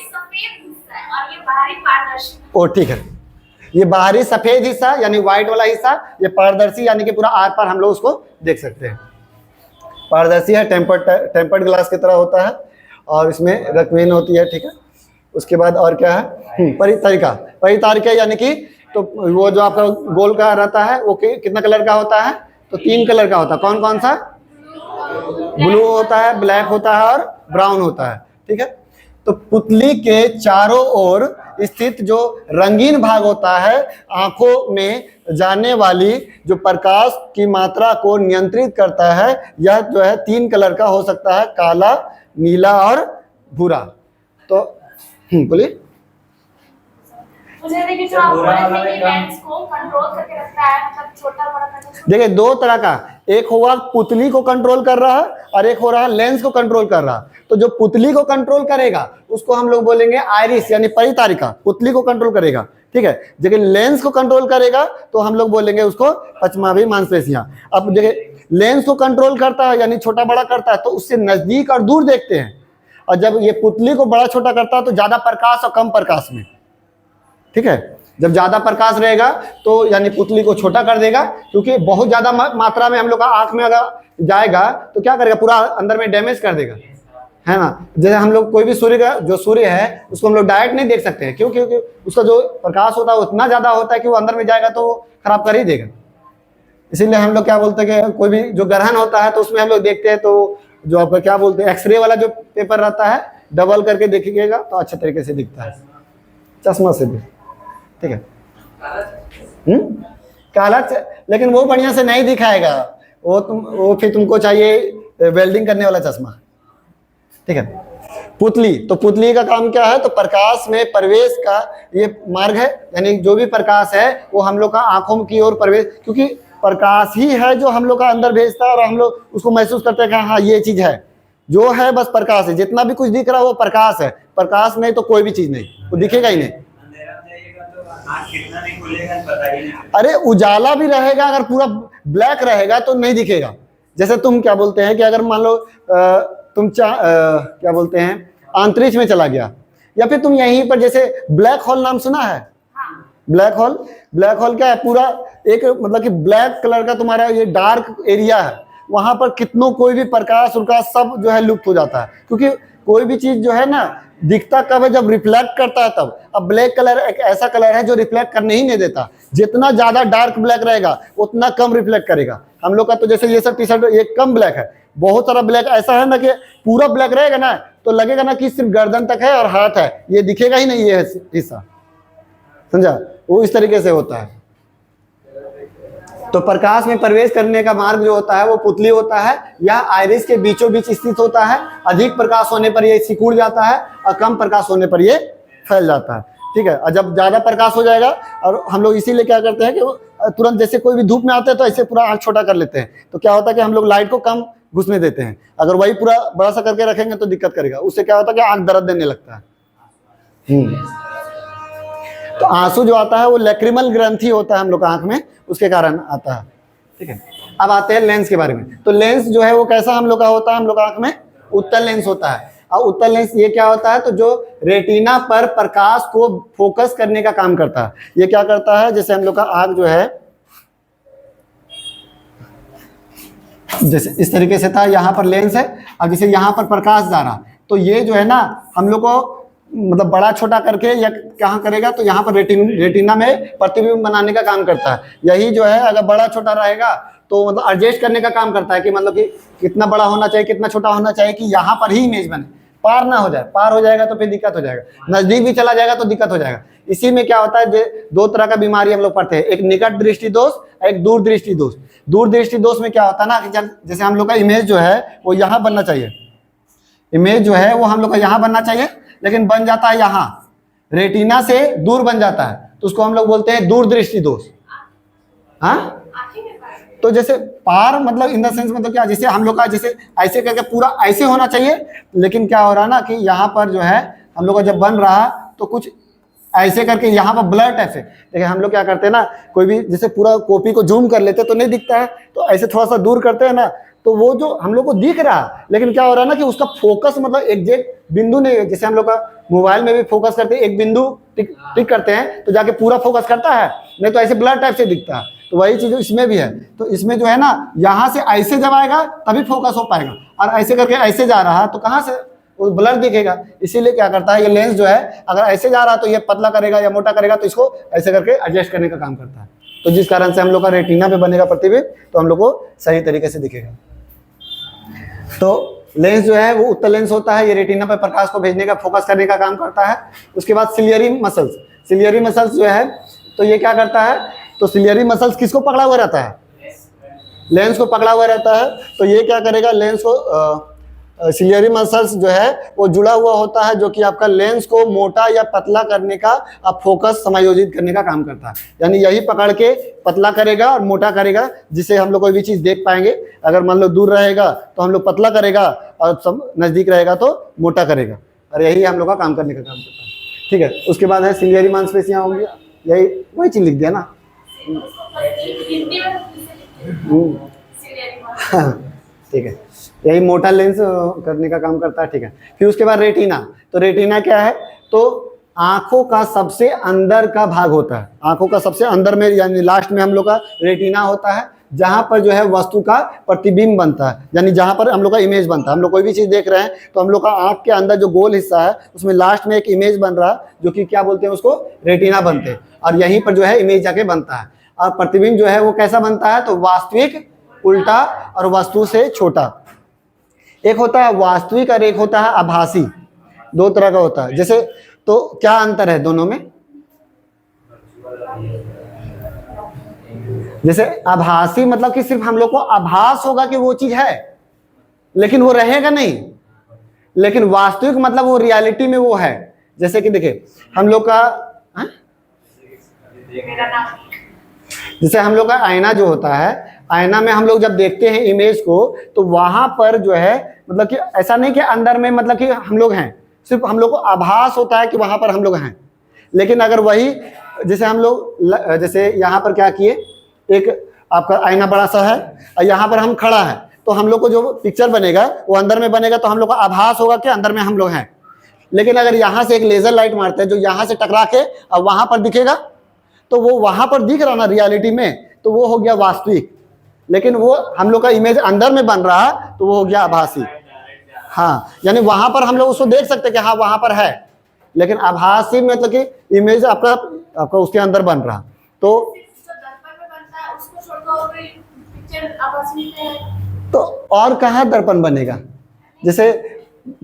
ओ, ठीक है, ये बाहरी सफेद हिस्सा यानी व्हाइट वाला हिस्सा, ये पारदर्शी यानी कि पूरा आर पार हम लोग उसको देख सकते हैं। पारदर्शी है, टेम्पर्ड ग्लास की तरह होता है और इसमें रक्तहीन होती है, ठीक है। उसके बाद और क्या है? परितारिका। परितारिका यानी कि तो वो जो आपका गोल का रहता है वो कितना कलर का होता है? तो 3 कलर का होता है। कौन कौन सा? ब्लू होता है, ब्लैक होता है और ब्राउन होता है, ठीक है। तो पुतली के चारों ओर स्थित जो रंगीन भाग होता है आंखों में जाने वाली जो प्रकाश की मात्रा को नियंत्रित करता है, यह जो है 3 कलर का हो सकता है, काला, नीला और भूरा। तो बोलिए। मुझे देखिए जो आप बोल रहे थे कि लेंस को कंट्रोल करके रखता है, मतलब छोटा बड़ा करके। देखिए 2 तरह का, एक होगा पुतली को कंट्रोल कर रहा है और एक हो रहा है लेंस को कंट्रोल कर रहा है। तो जो पुतली को कंट्रोल करेगा उसको हम लोग बोलेंगे आइरिस यानी परितारिका, पुतली को कंट्रोल करेगा, ठीक है। लेकिन लेंस को कंट्रोल करेगा तो हम लोग बोलेंगे उसको पचमाभी मांसपेशियां। अब देखिए लेंस को कंट्रोल करता है यानी छोटा बड़ा करता है तो उससे नजदीक और दूर देखते हैं, और जब ये पुतली को बड़ा छोटा करता है तो ज्यादा प्रकाश और कम प्रकाश में, ठीक है। जब ज्यादा प्रकाश रहेगा तो यानी पुतली को छोटा कर देगा, क्योंकि बहुत ज्यादा मात्रा में हम लोग का आंख में अगर जाएगा तो क्या करेगा? पूरा अंदर में डैमेज कर देगा, है ना। जैसे हम लोग कोई भी सूर्य का जो सूर्य है उसको हम लोग डायरेक्ट नहीं देख सकते हैं, क्यों? क्योंकि उसका जो प्रकाश होता है उतना ज्यादा होता है कि वो अंदर में जाएगा तो खराब कर ही देगा। इसीलिए हम लोग क्या बोलते हैं कि कोई भी जो ग्रहण होता है तो उसमें हम लोग देखते हैं तो जो आपका क्या बोलते हैं एक्सरे वाला जो पेपर रहता है डबल करके देखिएगा तो अच्छे तरीके से दिखता है, चश्मा से भी, ठीक है। काला लेकिन वो बढ़िया से नहीं दिखाएगा, वो फिर तुमको चाहिए वेल्डिंग करने वाला चश्मा, ठीक है। पुतली, तो पुतली का काम क्या है, तो प्रकाश में प्रवेश का ये मार्ग है, यानी जो भी प्रकाश है वो हम लोग का आंखों की ओर प्रवेश, क्योंकि प्रकाश ही है जो हम लोग का अंदर भेजता है और हम लोग उसको महसूस करते हैं कि हाँ ये चीज है, जो है बस प्रकाश है। जितना भी कुछ दिख रहा है वो प्रकाश है, प्रकाश नहीं तो कोई भी चीज नहीं, वो दिखेगा ही नहीं। कितना नहीं खुलेगा पता ही नहीं। अरे उजाला भी रहेगा, अगर पूरा ब्लैक रहेगा तो नहीं दिखेगा। जैसे तुम क्या बोलते हैं कि अगर मान लो तुम क्या बोलते हैं अंतरिक्ष में चला गया, या फिर तुम यहीं पर, जैसे ब्लैक होल नाम सुना है? ब्लैक होल, ब्लैक होल क्या है, पूरा एक मतलब कि ब्लैक कलर का तुम्हारा ये डार्क एरिया है, वहां पर कितनों कोई भी प्रकाश उनका सब जो है लुप्त हो जाता है, क्योंकि कोई भी चीज जो है ना दिखता कब है, जब रिफ्लेक्ट करता है तब। अब ब्लैक कलर एक ऐसा कलर है जो रिफ्लेक्ट करने ही नहीं देता, जितना ज्यादा डार्क ब्लैक रहेगा उतना कम रिफ्लेक्ट करेगा। हम लोग का तो जैसे ये सब टी शर्ट ये कम ब्लैक है, बहुत सारा ब्लैक ऐसा है ना कि पूरा ब्लैक रहेगा ना तो लगेगा ना कि सिर्फ गर्दन तक है और हाथ है, ये दिखेगा ही नहीं ये हिस्सा, समझा? वो इस तरीके से होता है। तो प्रकाश में प्रवेश करने का मार्ग जो होता है वो पुतली होता है, या आइरिस के बीचों बीच स्थित होता है। अधिक प्रकाश होने पर ये सिकुड़ जाता है और कम प्रकाश होने पर ये फैल जाता है, ठीक है। और जब ज्यादा प्रकाश हो जाएगा, और हम लोग इसीलिए क्या करते हैं कि तुरंत जैसे कोई भी धूप में आते हैं तो ऐसे पूरा आँख छोटा कर लेते हैं, तो क्या होता है कि हम लोग लाइट को कम घुसने देते हैं। अगर वही पूरा बड़ा सा करके रखेंगे तो दिक्कत करेगा, उससे क्या होता है कि आँख दर्द देने लगता है। तो आंसू जो आता है वो लैक्रिमल ग्रंथि होता है हम लोग आंख में, उसके कारण आता है, ठीक है। अब आते हैं लेंस के बारे में। तो लेंस जो है वो कैसा हम लोग का होता है, हम लोग आंख में उत्तल लेंस होता है। और उत्तल लेंस ये क्या होता है, तो जो रेटिना पर प्रकाश को फोकस करने का काम करता है। ये क्या करता है, जैसे हम लोग का आंख जो है जैसे इस तरीके से था, यहाँ पर लेंस है, अब जैसे यहाँ पर प्रकाश जा रहा, तो ये जो है ना हम लोग को मतलब बड़ा छोटा करके या कहाँ करेगा, तो यहाँ पर रेटिना में प्रतिबिंब बनाने का काम करता है। यही जो है अगर बड़ा छोटा रहेगा तो मतलब एडजस्ट करने का काम करता है कि मतलब कि कितना बड़ा होना चाहिए, कितना छोटा होना चाहिए कि यहाँ पर ही इमेज बने, पार ना हो जाए। पार हो जाएगा तो फिर दिक्कत हो जाएगा, नजदीक भी चला जाएगा तो दिक्कत हो जाएगा। इसी में क्या होता है, दो तरह का बीमारी हम लोग पढ़ते हैं, एक निकट दृष्टि दोष, एक दूर दृष्टि दोष। दूर दृष्टि दोष में क्या होता है ना कि जैसे हम लोग का इमेज जो है वो यहाँ बनना चाहिए, इमेज जो है वो हम लोग का यहाँ बनना चाहिए, लेकिन बन जाता है यहाँ, रेटिना से दूर बन जाता है, तो उसको हम लोग बोलते हैं दूरदृष्टि दोष। हाँ, तो जैसे पार मतलब इन द सेंस मतलब क्या, जैसे हम लोग का जैसे ऐसे करके पूरा ऐसे होना चाहिए, लेकिन क्या हो रहा है ना कि यहाँ पर जो है हम लोग का जब बन रहा तो कुछ ऐसे करके यहाँ पर ब्लर टाइप से। देखिए हम लोग क्या करते हैं ना, कोई भी जैसे पूरा कॉपी को जूम कर लेते तो नहीं दिखता है, तो ऐसे थोड़ा सा दूर करते हैं ना, तो वो जो हम लोग को दिख रहा, लेकिन क्या हो रहा है ना कि उसका फोकस मतलब एग्जैक्ट बिंदु नहीं है। जैसे हम लोग का मोबाइल में भी फोकस करते हैं, एक बिंदु टिक करते हैं तो जाके पूरा फोकस करता है, नहीं तो ऐसे ब्लर टाइप से दिखता है। तो वही चीज इसमें भी है। तो इसमें जो है ना यहाँ से ऐसे जब आएगा तभी फोकस हो पाएगा, और ऐसे करके ऐसे जा रहा है तो कहाँ से वो ब्लर दिखेगा। इसीलिए क्या करता है ये लेंस जो है, अगर ऐसे जा रहा है तो ये पतला करेगा या मोटा करेगा, तो इसको ऐसे करके एडजस्ट करने का काम करता है। तो जिस कारण से हम लोग का रेटिना पे बनेगा प्रतिबिंब, तो हम लोग को सही तरीके से दिखेगा। तो लेंस जो है वो उत्तल लेंस होता है, ये रेटिना पर प्रकाश को भेजने का, फोकस करने का काम करता है। उसके बाद सिलियरी मसल्स, सिलियरी मसल्स जो है तो ये क्या करता है, तो सिलियरी मसल्स किसको पकड़ा हुआ रहता है, लेंस को पकड़ा हुआ रहता है। तो ये क्या करेगा, लेंस को सिलियरी मसल्स जो है वो जुड़ा हुआ होता है, जो कि आपका लेंस को मोटा या पतला करने का, आप फोकस समायोजित करने का काम करता है। यानी यही पकड़ के पतला करेगा और मोटा करेगा, जिससे हम लोग कोई भी चीज़ देख पाएंगे। अगर मान लो दूर रहेगा तो हम लोग पतला करेगा, और नज़दीक रहेगा तो मोटा करेगा, और यही हम लोग का काम करने का काम करता है। ठीक है, उसके बाद है सिलियरी मांसपेशियाँ होंगी, यही वही चीज़ लिख दिया ना। ठीक है, यही मोटा लेंस करने का काम करता है। ठीक है, फिर उसके बाद रेटिना। तो रेटिना क्या है, तो आंखों का सबसे अंदर का भाग होता है, आंखों का सबसे अंदर में यानी लास्ट में हम लोग का रेटिना होता है, जहां पर जो है वस्तु का प्रतिबिंब बनता है, यानी जहां पर हम लोग का इमेज बनता है। हम लोग कोई भी चीज़ देख रहे हैं तो हम लोग का आंख के अंदर जो गोल हिस्सा है उसमें लास्ट में एक इमेज बन रहा है, जो कि क्या बोलते हैं उसको, रेटिना बनते हैं, और यहीं पर जो है इमेज जाके बनता है। और प्रतिबिंब जो है वो कैसा बनता है, तो वास्तविक, उल्टा और वस्तु से छोटा। एक होता है वास्तविक और एक होता है आभासी, दो तरह का होता है। जैसे तो क्या अंतर है दोनों में, जैसे आभासी मतलब कि सिर्फ हम लोग को आभास होगा कि वो चीज है, लेकिन वो रहेगा नहीं। लेकिन वास्तविक मतलब वो रियलिटी में वो है। जैसे कि देखिए हम लोग का मेरा नाम जैसे हम लोग का आईना जो होता है, आईना में हम लोग जब देखते हैं इमेज को, तो वहां पर जो है मतलब कि ऐसा नहीं कि अंदर में मतलब कि हम लोग हैं, सिर्फ हम लोग को आभास होता है कि वहां पर हम लोग हैं। लेकिन अगर वही जैसे हम लोग जैसे यहाँ पर क्या किए, एक आपका आईना बड़ा सा है और यहाँ पर हम खड़ा है, तो हम लोग को जो पिक्चर बनेगा वो अंदर में बनेगा, तो हम लोग को आभास होगा कि अंदर में हम लोग हैं। लेकिन अगर यहाँ से एक लेजर लाइट मारते हैं जो यहाँ से टकरा के और वहां पर दिखेगा, तो वो वहां पर दिख रहा ना रियलिटी में, तो वो हो गया वास्तविक। लेकिन वो हम लोग का इमेज अंदर में बन रहा, तो वो हो गया आभासी। हाँ, यानी वहां पर हम लोग उसको देख सकते हैं कि हाँ वहां पर है, लेकिन आभासी मतलब कि इमेज आपका उसके अंदर बन रहा। तो जो दर्पण में बनता है उसको छोड़कर और कोई पिक्चर आभासी में है। तो और कहाँ दर्पण बनेगा? जैसे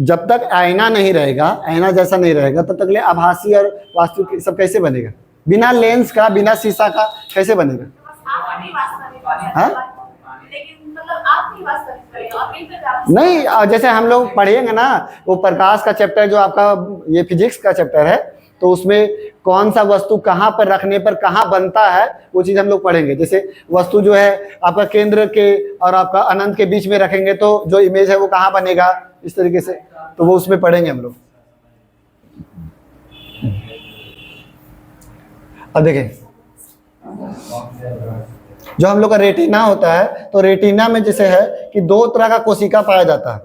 जब तक आईना नहीं रहेगा, आईना जैसा नहीं रहेगा, तब तक ले आभासी और वास्तविक सब कैसे बनेगा? बिना लेंस का, बिना शीशा का कैसे बनेगा? आप नहीं वास्तविक हाँ? लेकिन मतलब आप नहीं वास्तविक करेगा, आप कहीं पे नहीं, जैसे हम लोग पढ़ेंगे ना वो प्रकाश का चैप्टर जो आपका ये फिजिक्स का चैप्टर है, तो उसमें कौन सा वस्तु कहाँ पर रखने पर कहाँ बनता है वो चीज़ हम लोग पढ़ेंगे। जैसे वस्तु जो है आपका केंद्र के और आपका अनंत के बीच में रखेंगे तो जो इमेज है वो कहाँ बनेगा, इस तरीके से, तो वो उसमें पढ़ेंगे हम लोग। अब देखें जो हम लोग का रेटिना होता है, तो रेटिना में जैसे है कि दो तरह का कोशिका पाया जाता है,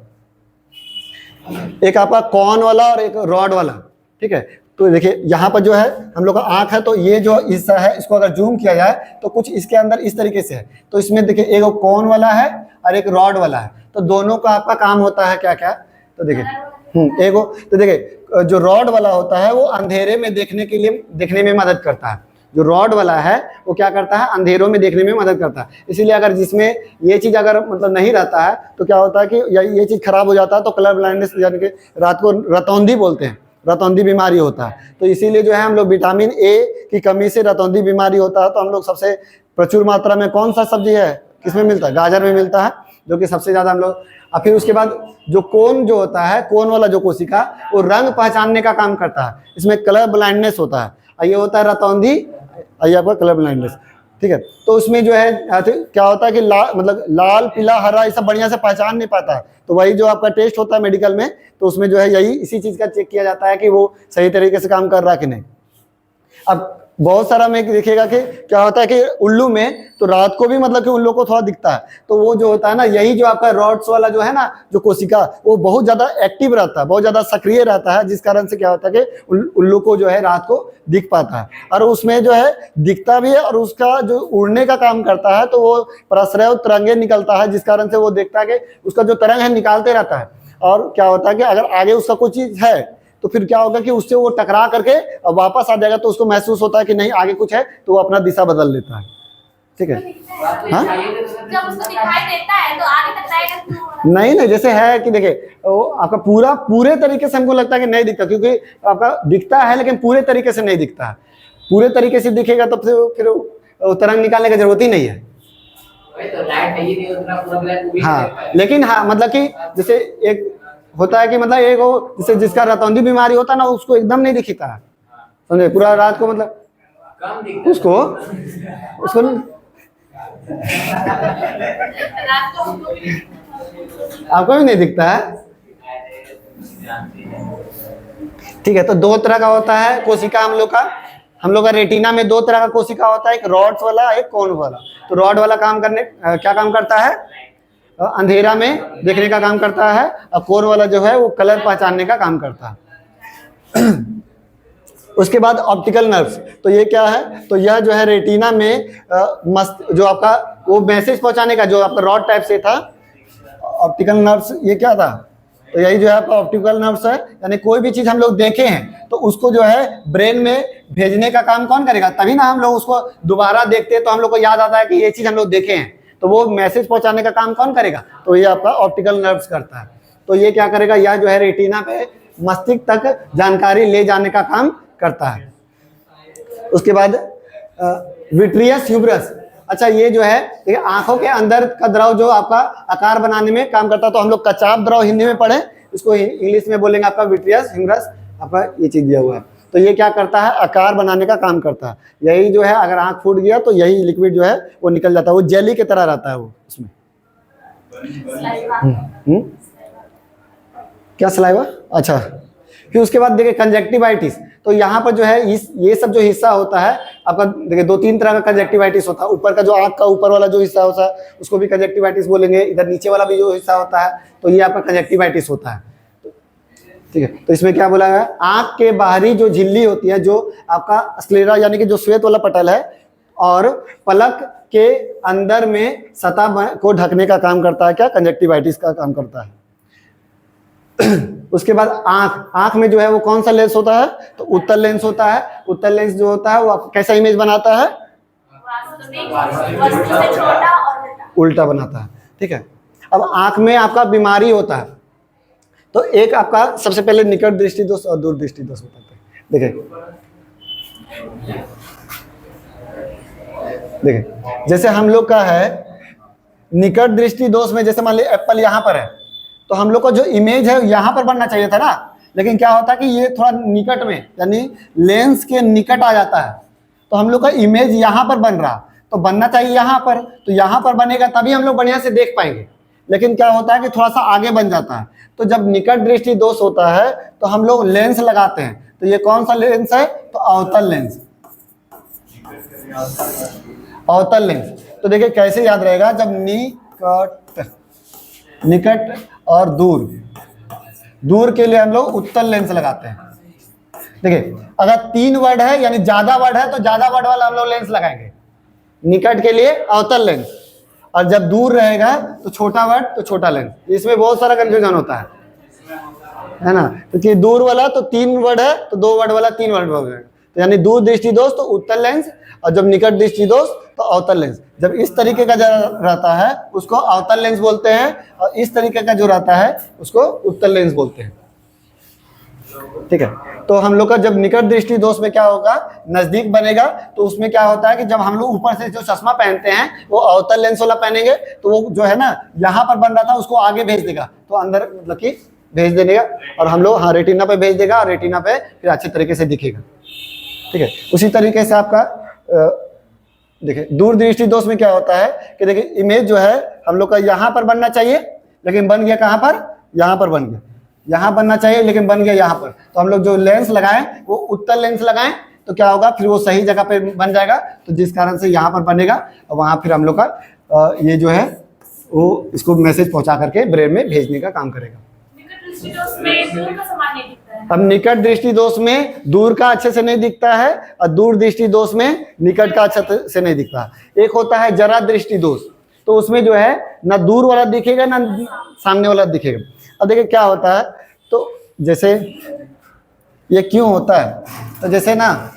एक आपका कॉन वाला और एक रॉड वाला। ठीक है, तो देखिए यहाँ पर जो है हम लोग का आँख है, तो ये जो हिस्सा है इसको अगर जूम किया जाए तो कुछ इसके अंदर इस तरीके से है। तो इसमें देखिए एक कॉन वाला है और एक रॉड वाला है, तो दोनों का आपका काम होता है क्या क्या। तो देखिए एगो तो देखिए जो रॉड वाला होता है वो अंधेरे में देखने में मदद करता है। जो रॉड वाला है वो क्या करता है, अंधेरों में देखने में मदद करता है। इसीलिए अगर जिसमें ये चीज़ अगर मतलब नहीं रहता है तो क्या होता है कि ये चीज़ खराब हो जाता है, तो कलर ब्लाइंडनेस यानी कि रात को रतौंधी बोलते हैं, रतौंधी बीमारी होता है। तो इसीलिए जो है हम लोग विटामिन ए की कमी से रतौंधी बीमारी होता है। तो हम लोग सबसे प्रचुर मात्रा में कौन सा सब्जी है, किसमें मिलता है? गाजर में मिलता है, जो कि सबसे ज़्यादा हम लोग। और फिर उसके बाद जो कोन जो होता है, कोन वाला जो कोशिका, वो रंग पहचानने का काम करता है। इसमें कलर ब्लाइंडनेस होता है, और ये होता है रतौंधी, ये आपका कलर ब्लाइंडनेस। ठीक है, तो उसमें जो है क्या होता है कि मतलब लाल पीला हरा ये सब बढ़िया से पहचान नहीं पाता है। तो वही जो आपका टेस्ट होता है मेडिकल में, तो उसमें जो है यही इसी चीज़ का चेक किया जाता है कि वो सही तरीके से काम कर रहा है कि नहीं। अब बहुत सारा में देखिएगा कि क्या होता है कि उल्लू में तो रात को भी मतलब कि उल्लू को थोड़ा दिखता है, तो वो जो होता है ना, यही जो आपका रॉड्स वाला जो है ना जो कोशिका, वो बहुत ज़्यादा एक्टिव रहता है, बहुत ज़्यादा सक्रिय रहता है, जिस कारण से क्या होता है कि उल्लू को जो है रात को दिख पाता है। और उसमें जो है दिखता भी है और उसका जो उड़ने का काम करता है, तो वो प्रसरय तरंगे निकलता है, जिस कारण से वो देखता है कि उसका जो तरंग है निकालते रहता है। और क्या होता है कि अगर आगे उसका कोई चीज़ है तो फिर क्या होगा कि उससे वो टकरा करके अब वापस आ जाएगा, तो उसको महसूस होता है कि नहीं आगे कुछ है, तो वो अपना दिशा बदल लेता है। ठीक है, हाँ जब उसको दिखाई देता है तो आगे तक जाएगा क्यों? नहीं, जैसे है कि देखिए वो आपका पूरे तरीके से हमको लगता है कि नहीं दिखता, क्योंकि आपका दिखता है लेकिन पूरे तरीके से नहीं दिखता है। पूरे तरीके से दिखेगा तो फिर तरंग निकालने की जरूरत ही नहीं है। हाँ, लेकिन हाँ मतलब कि जैसे एक होता है कि मतलब एक वो जैसे जिसका रतौंधी बीमारी होता है ना, उसको एकदम नहीं दिखता है, समझे, पूरा रात को मतलब उसको रात को आपको भी नहीं दिखता है। ठीक है, तो दो तरह का होता है कोशिका हम लोग का रेटिना में दो तरह का कोशिका होता है, एक रॉड्स वाला, एक कोन वाला। तो रॉड वाला क्या काम करता है, अंधेरा में देखने का काम करता है, और कोन वाला जो है वो कलर पहचानने का काम करता है। उसके बाद ऑप्टिकल नर्व्स, तो ये क्या है, तो यह जो है रेटिना में जो आपका वो मैसेज पहुंचाने का जो आपका रॉड टाइप से था, ऑप्टिकल नर्व्स ये क्या था, तो यही जो है आपका ऑप्टिकल नर्व्स है। यानी कोई भी चीज़ हम लोग देखे हैं तो उसको जो है ब्रेन में भेजने का काम कौन करेगा, तभी ना हम लोग उसको दोबारा देखते हैं तो हम लोग को याद आता है कि ये चीज़ हम लोग देखे हैं, तो वो मैसेज पहुंचाने का काम कौन करेगा, तो ये आपका ऑप्टिकल नर्व्स करता है। तो ये क्या करेगा, यह जो है रेटिना पे मस्तिष्क तक जानकारी ले जाने का काम करता है। उसके बाद विट्रियस ह्यूमरस, अच्छा ये जो है देखिए आंखों के अंदर का द्रव जो आपका आकार बनाने में काम करता है, तो हम लोग कचाप द्रव हिंदी में पढ़े, इसको इंग्लिश में बोलेंगे आपका विट्रियस ह्यूमरस, आपका ये चीज दिया हुआ है। तो ये क्या करता है, आकार बनाने का काम करता है। यही जो है अगर आंख फूट गया तो यही लिक्विड जो है वो निकल जाता है, वो जेली की तरह रहता है वो उसमें। क्या सलाइवा, अच्छा। फिर उसके बाद देखिए कंजक्टिवाइटिस, तो यहाँ पर जो है ये सब जो हिस्सा होता है आपका, देखिए 2-3 तरह का कंजक्टिवाइटिस होता है। ऊपर का जो आँख का ऊपर वाला जो हिस्सा होता है उसको भी कंजक्टिवाइटिस बोलेंगे, इधर नीचे वाला भी जो हिस्सा होता है तो ये आपका कंजक्टिवाइटिस होता है, ठीक है। तो इसमें क्या बोला गया, आँख के बाहरी जो झिल्ली होती है, जो आपका स्क्लेरा यानी कि जो श्वेत वाला पटल है, और पलक के अंदर में सतह को ढकने का काम करता है, क्या, कंजक्टिवाइटिस का काम करता है। उसके बाद आंख में जो है वो कौन सा लेंस होता है, तो उत्तल लेंस होता है। उत्तल लेंस जो होता है वो कैसा इमेज बनाता है, वस्तु से छोटा और उल्टा बनाता है, ठीक है। अब आंख में आपका बीमारी होता है, तो एक आपका सबसे पहले निकट दृष्टि दोष और दूर दृष्टि दोष होता है। देखिए जैसे हम लोग का है निकट दृष्टि दोष में, जैसे मान लीजिए एप्पल यहाँ पर है, तो हम लोग का जो इमेज है यहाँ पर बनना चाहिए था ना, लेकिन क्या होता है कि ये थोड़ा निकट में यानी लेंस के निकट आ जाता है, तो हम लोग का इमेज यहाँ पर बन रहा, तो बनना चाहिए यहाँ पर, तो यहाँ पर बनेगा तभी हम लोग बढ़िया से देख पाएंगे। लेकिन क्या होता है कि थोड़ा सा आगे बन जाता है। तो जब निकट दृष्टि दोष होता है तो हम लोग लेंस लगाते हैं। तो ये कौन सा लेंस है, तो अवतल लेंस, अवतल लेंस। तो देखिए कैसे याद रहेगा, जब निकट और दूर के लिए हम लोग उत्तल लेंस लगाते हैं। देखिए अगर 3 वर्ड है यानी ज्यादा वर्ड है तो ज्यादा वर्ड वाला हम लोग लेंस लगाएंगे, निकट के लिए अवतल लेंस, और जब दूर रहेगा तो छोटा वर्ड तो छोटा लेंस। इसमें बहुत सारा कंफ्यूजन होता है ना, क्योंकि दूर वाला तो 3 वर्ड है तो 2 वर्ड वाला 3 वर्ड हो गया, तो यानी दूर दृष्टि दोष तो उत्तल लेंस, और जब निकट दृष्टि दोष तो अवतल लेंस। जब इस तरीके का जो रहता है उसको अवतल लेंस बोलते हैं, और इस तरीके का जो रहता है उसको उत्तल लेंस बोलते हैं, ठीक है। तो हम लोग का जब निकट दृष्टि दोष में क्या होगा, नजदीक बनेगा, तो उसमें क्या होता है कि जब हम लोग ऊपर से जो चश्मा पहनते हैं वो अवतल लेंस वाला पहनेंगे, तो वो जो है ना यहाँ पर बन रहा था उसको आगे भेज देगा, तो अंदर मतलब कि भेज देगा, और हम लोग हाँ रेटिना पे भेज देगा, और रेटिना पे फिर अच्छे तरीके से दिखेगा, ठीक है। उसी तरीके से आपका देखिए दूर दृष्टि दोष में क्या होता है कि देखिए इमेज जो है हम लोग का यहाँ पर बनना चाहिए, लेकिन बन गया कहाँ पर, यहाँ पर बन गया, यहाँ बनना चाहिए लेकिन बन गया यहाँ पर। तो हम लोग जो लेंस लगाएं वो उत्तल लेंस लगाएं, तो क्या होगा, फिर वो सही जगह पे बन जाएगा, तो जिस कारण से यहाँ पर बनेगा, और वहाँ फिर हम लोग का ये जो है वो इसको मैसेज पहुँचा करके ब्रेन में भेजने का काम करेगा। अब निकट दृष्टि दोष में दूर का अच्छे से नहीं दिखता है, और दूर दृष्टि दोष में निकट का अच्छे से नहीं दिखता है। एक होता है जरा दृष्टि दोष, तो उसमें जो है ना दूर वाला दिखेगा ना सामने वाला दिखेगा। अब देखिए क्या होता है, तो जैसे ये क्यों होता है, तो जैसे ना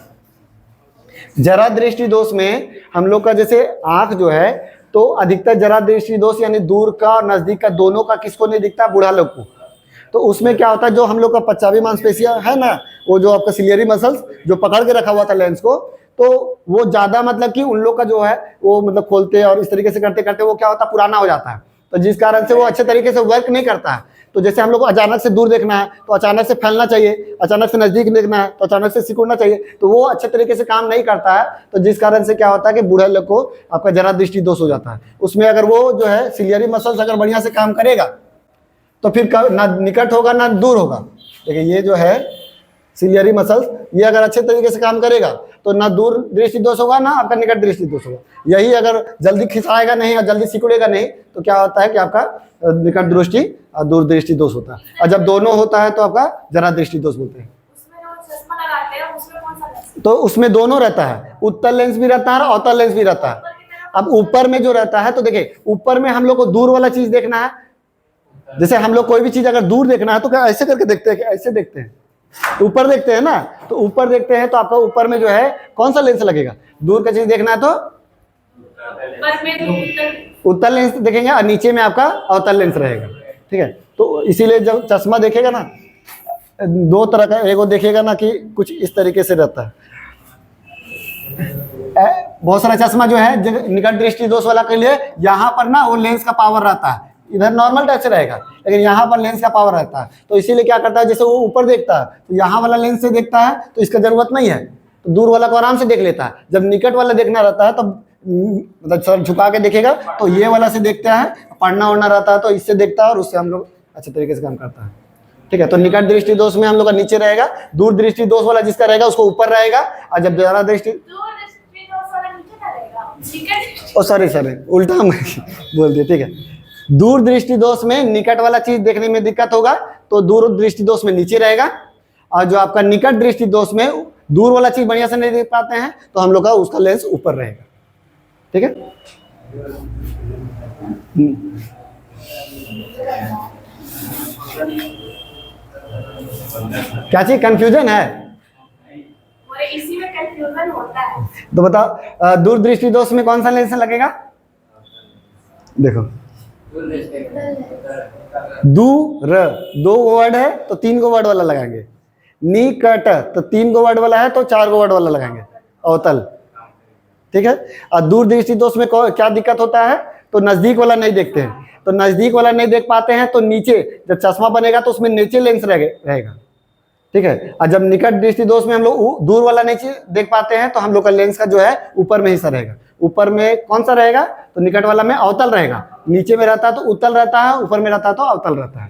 जरा दृष्टि दोष में हम लोग का जैसे आंख जो है, तो अधिकतर जरा दृष्टि दोष यानी दूर का और नजदीक का दोनों का किसको नहीं दिखता, बूढ़ा लोग को। तो उसमें क्या होता है, जो हम लोग का पच्चावी मांसपेशियां है ना, वो जो आपका सिलियरी मसल्स जो पकड़ के रखा हुआ था लेंस को, तो वो ज्यादा मतलब कि उन लोग का जो है वो मतलब खोलते हैं और इस तरीके से करते करते वो क्या होता है, पुराना हो जाता है, तो जिस कारण से वो अच्छे तरीके से वर्क नहीं करता है। तो जैसे हम लोग को अचानक से दूर देखना है तो अचानक से फैलना चाहिए, अचानक से नजदीक देखना है तो अचानक से सिकुड़ना चाहिए, तो वो अच्छे तरीके से काम नहीं करता है, तो जिस कारण से क्या होता है कि बूढ़े लोग को आपका जरा दृष्टि दोष हो जाता है। उसमें अगर वो जो है सिलियरी मसल्स अगर बढ़िया से काम करेगा तो फिर ना निकट होगा ना दूर होगा। देखिए ये जो है सिलियरी मसल्स, ये अगर अच्छे तरीके से काम करेगा तो ना दूर दृष्टि दोष होगा ना आपका निकट दृष्टि दोष होगा। यही अगर जल्दी खिंचाएगा नहीं और जल्दी सिकुड़ेगा नहीं तो क्या होता है कि आपका निकट दृष्टि और दूर दृष्टि दोष होता है, और जब दोनों होता है तो आपका जरा दृष्टि दोष बोलते हैं। तो उसमें दोनों रहता है, उत्तल लेंस भी रहता है और अवतल लेंस भी रहता है। अब ऊपर में जो रहता है, तो देखिए ऊपर में हम लोग को दूर वाला चीज देखना है, जैसे हम लोग कोई भी चीज अगर दूर देखना है तो क्या ऐसे करके देखते हैं, ऐसे देखते हैं, ऊपर देखते हैं ना, तो ऊपर देखते हैं तो आपका ऊपर में जो है कौन सा लेंस लगेगा, दूर का चीज देखना है तो उत्तल लेंस देखेंगे, और नीचे में आपका अवतल लेंस रहेगा, ठीक है। तो इसीलिए जब चश्मा देखेगा ना, दो तरह का, एगो देखेगा ना कि कुछ इस तरीके से रहता है, बहुत सारा चश्मा जो है निकट दृष्टि दोष वाला के लिए यहाँ पर ना वो लेंस का पावर रहता है, इधर नॉर्मल टाइप से रहेगा लेकिन यहाँ पर लेंस का पावर रहता है। तो इसीलिए क्या करता है, जैसे वो ऊपर देखता है तो यहाँ वाला लेंस से देखता है तो इसका जरूरत नहीं है, तो दूर वाला को आराम से देख लेता है। जब निकट वाला देखना रहता है तब मतलब सर झुका के देखेगा तो ये वाला से देखता है, पढ़ना उड़ना रहता है तो इससे देखता है और उससे हम लोग अच्छे तरीके से काम करता है। ठीक है, तो निकट दृष्टि दोष में हम लोग का नीचे रहेगा, दूर दृष्टि दोष वाला जिसका रहेगा उसको ऊपर रहेगा, और जब ज्यादा दृष्टि सॉरी उल्टा हम बोल दिए। ठीक है, दूर दृष्टि दोष में निकट वाला चीज देखने में दिक्कत होगा तो दूर दृष्टि दोष में नीचे रहेगा, और जो आपका निकट दृष्टि दोष में दूर वाला चीज बढ़िया से नहीं देख पाते हैं तो हम लोग का उसका लेंस ऊपर रहेगा। ठीक है, क्या चीज कंफ्यूजन है? इसी में कंफ्यूजन होता है। तो बताओ दूर दृष्टि दोष में कौन सा लेंस लगेगा? देखो दूर, दो वर्ड है तो 3 गो वर्ड वाला लगाएंगे, निकट तो 3 गो वर्ड वाला है तो 4 गो वर्ड वाला लगाएंगे, अवतल। ठीक है, और दूर दृष्टि दोष में क्या दिक्कत होता है, तो नजदीक वाला नहीं देखते हैं, तो नजदीक वाला नहीं देख पाते हैं तो नीचे जब चश्मा बनेगा तो उसमें नीचे लेंस रहेगा। ठीक है, और जब निकट दृष्टि दोष में हम लोग दूर वाला नीचे देख पाते हैं तो हम लोग का लेंस का जो है ऊपर में हिस्सा रहेगा। ऊपर में कौन सा रहेगा, तो निकट वाला में अवतल रहेगा, नीचे में रहता है तो उत्तल रहता है, ऊपर में रहता है तो अवतल रहता है।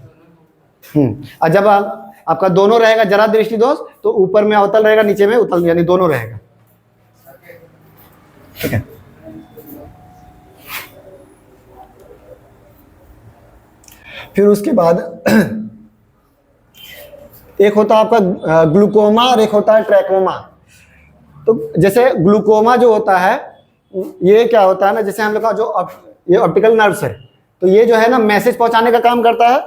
और जब आपका दोनों रहेगा जरा दृष्टि दोष तो ऊपर में अवतल रहेगा, नीचे में उत्तल, यानी दोनों रहेगा। ठीक है, फिर उसके बाद एक होता है आपका ग्लूकोमा और एक होता है ट्रैकोमा। तो जैसे ग्लूकोमा जो होता है ये क्या होता है ना, जैसे हम लोग का जो ये ऑप्टिकल नर्व्स है तो ये जो है ना मैसेज पहुंचाने का काम करता है,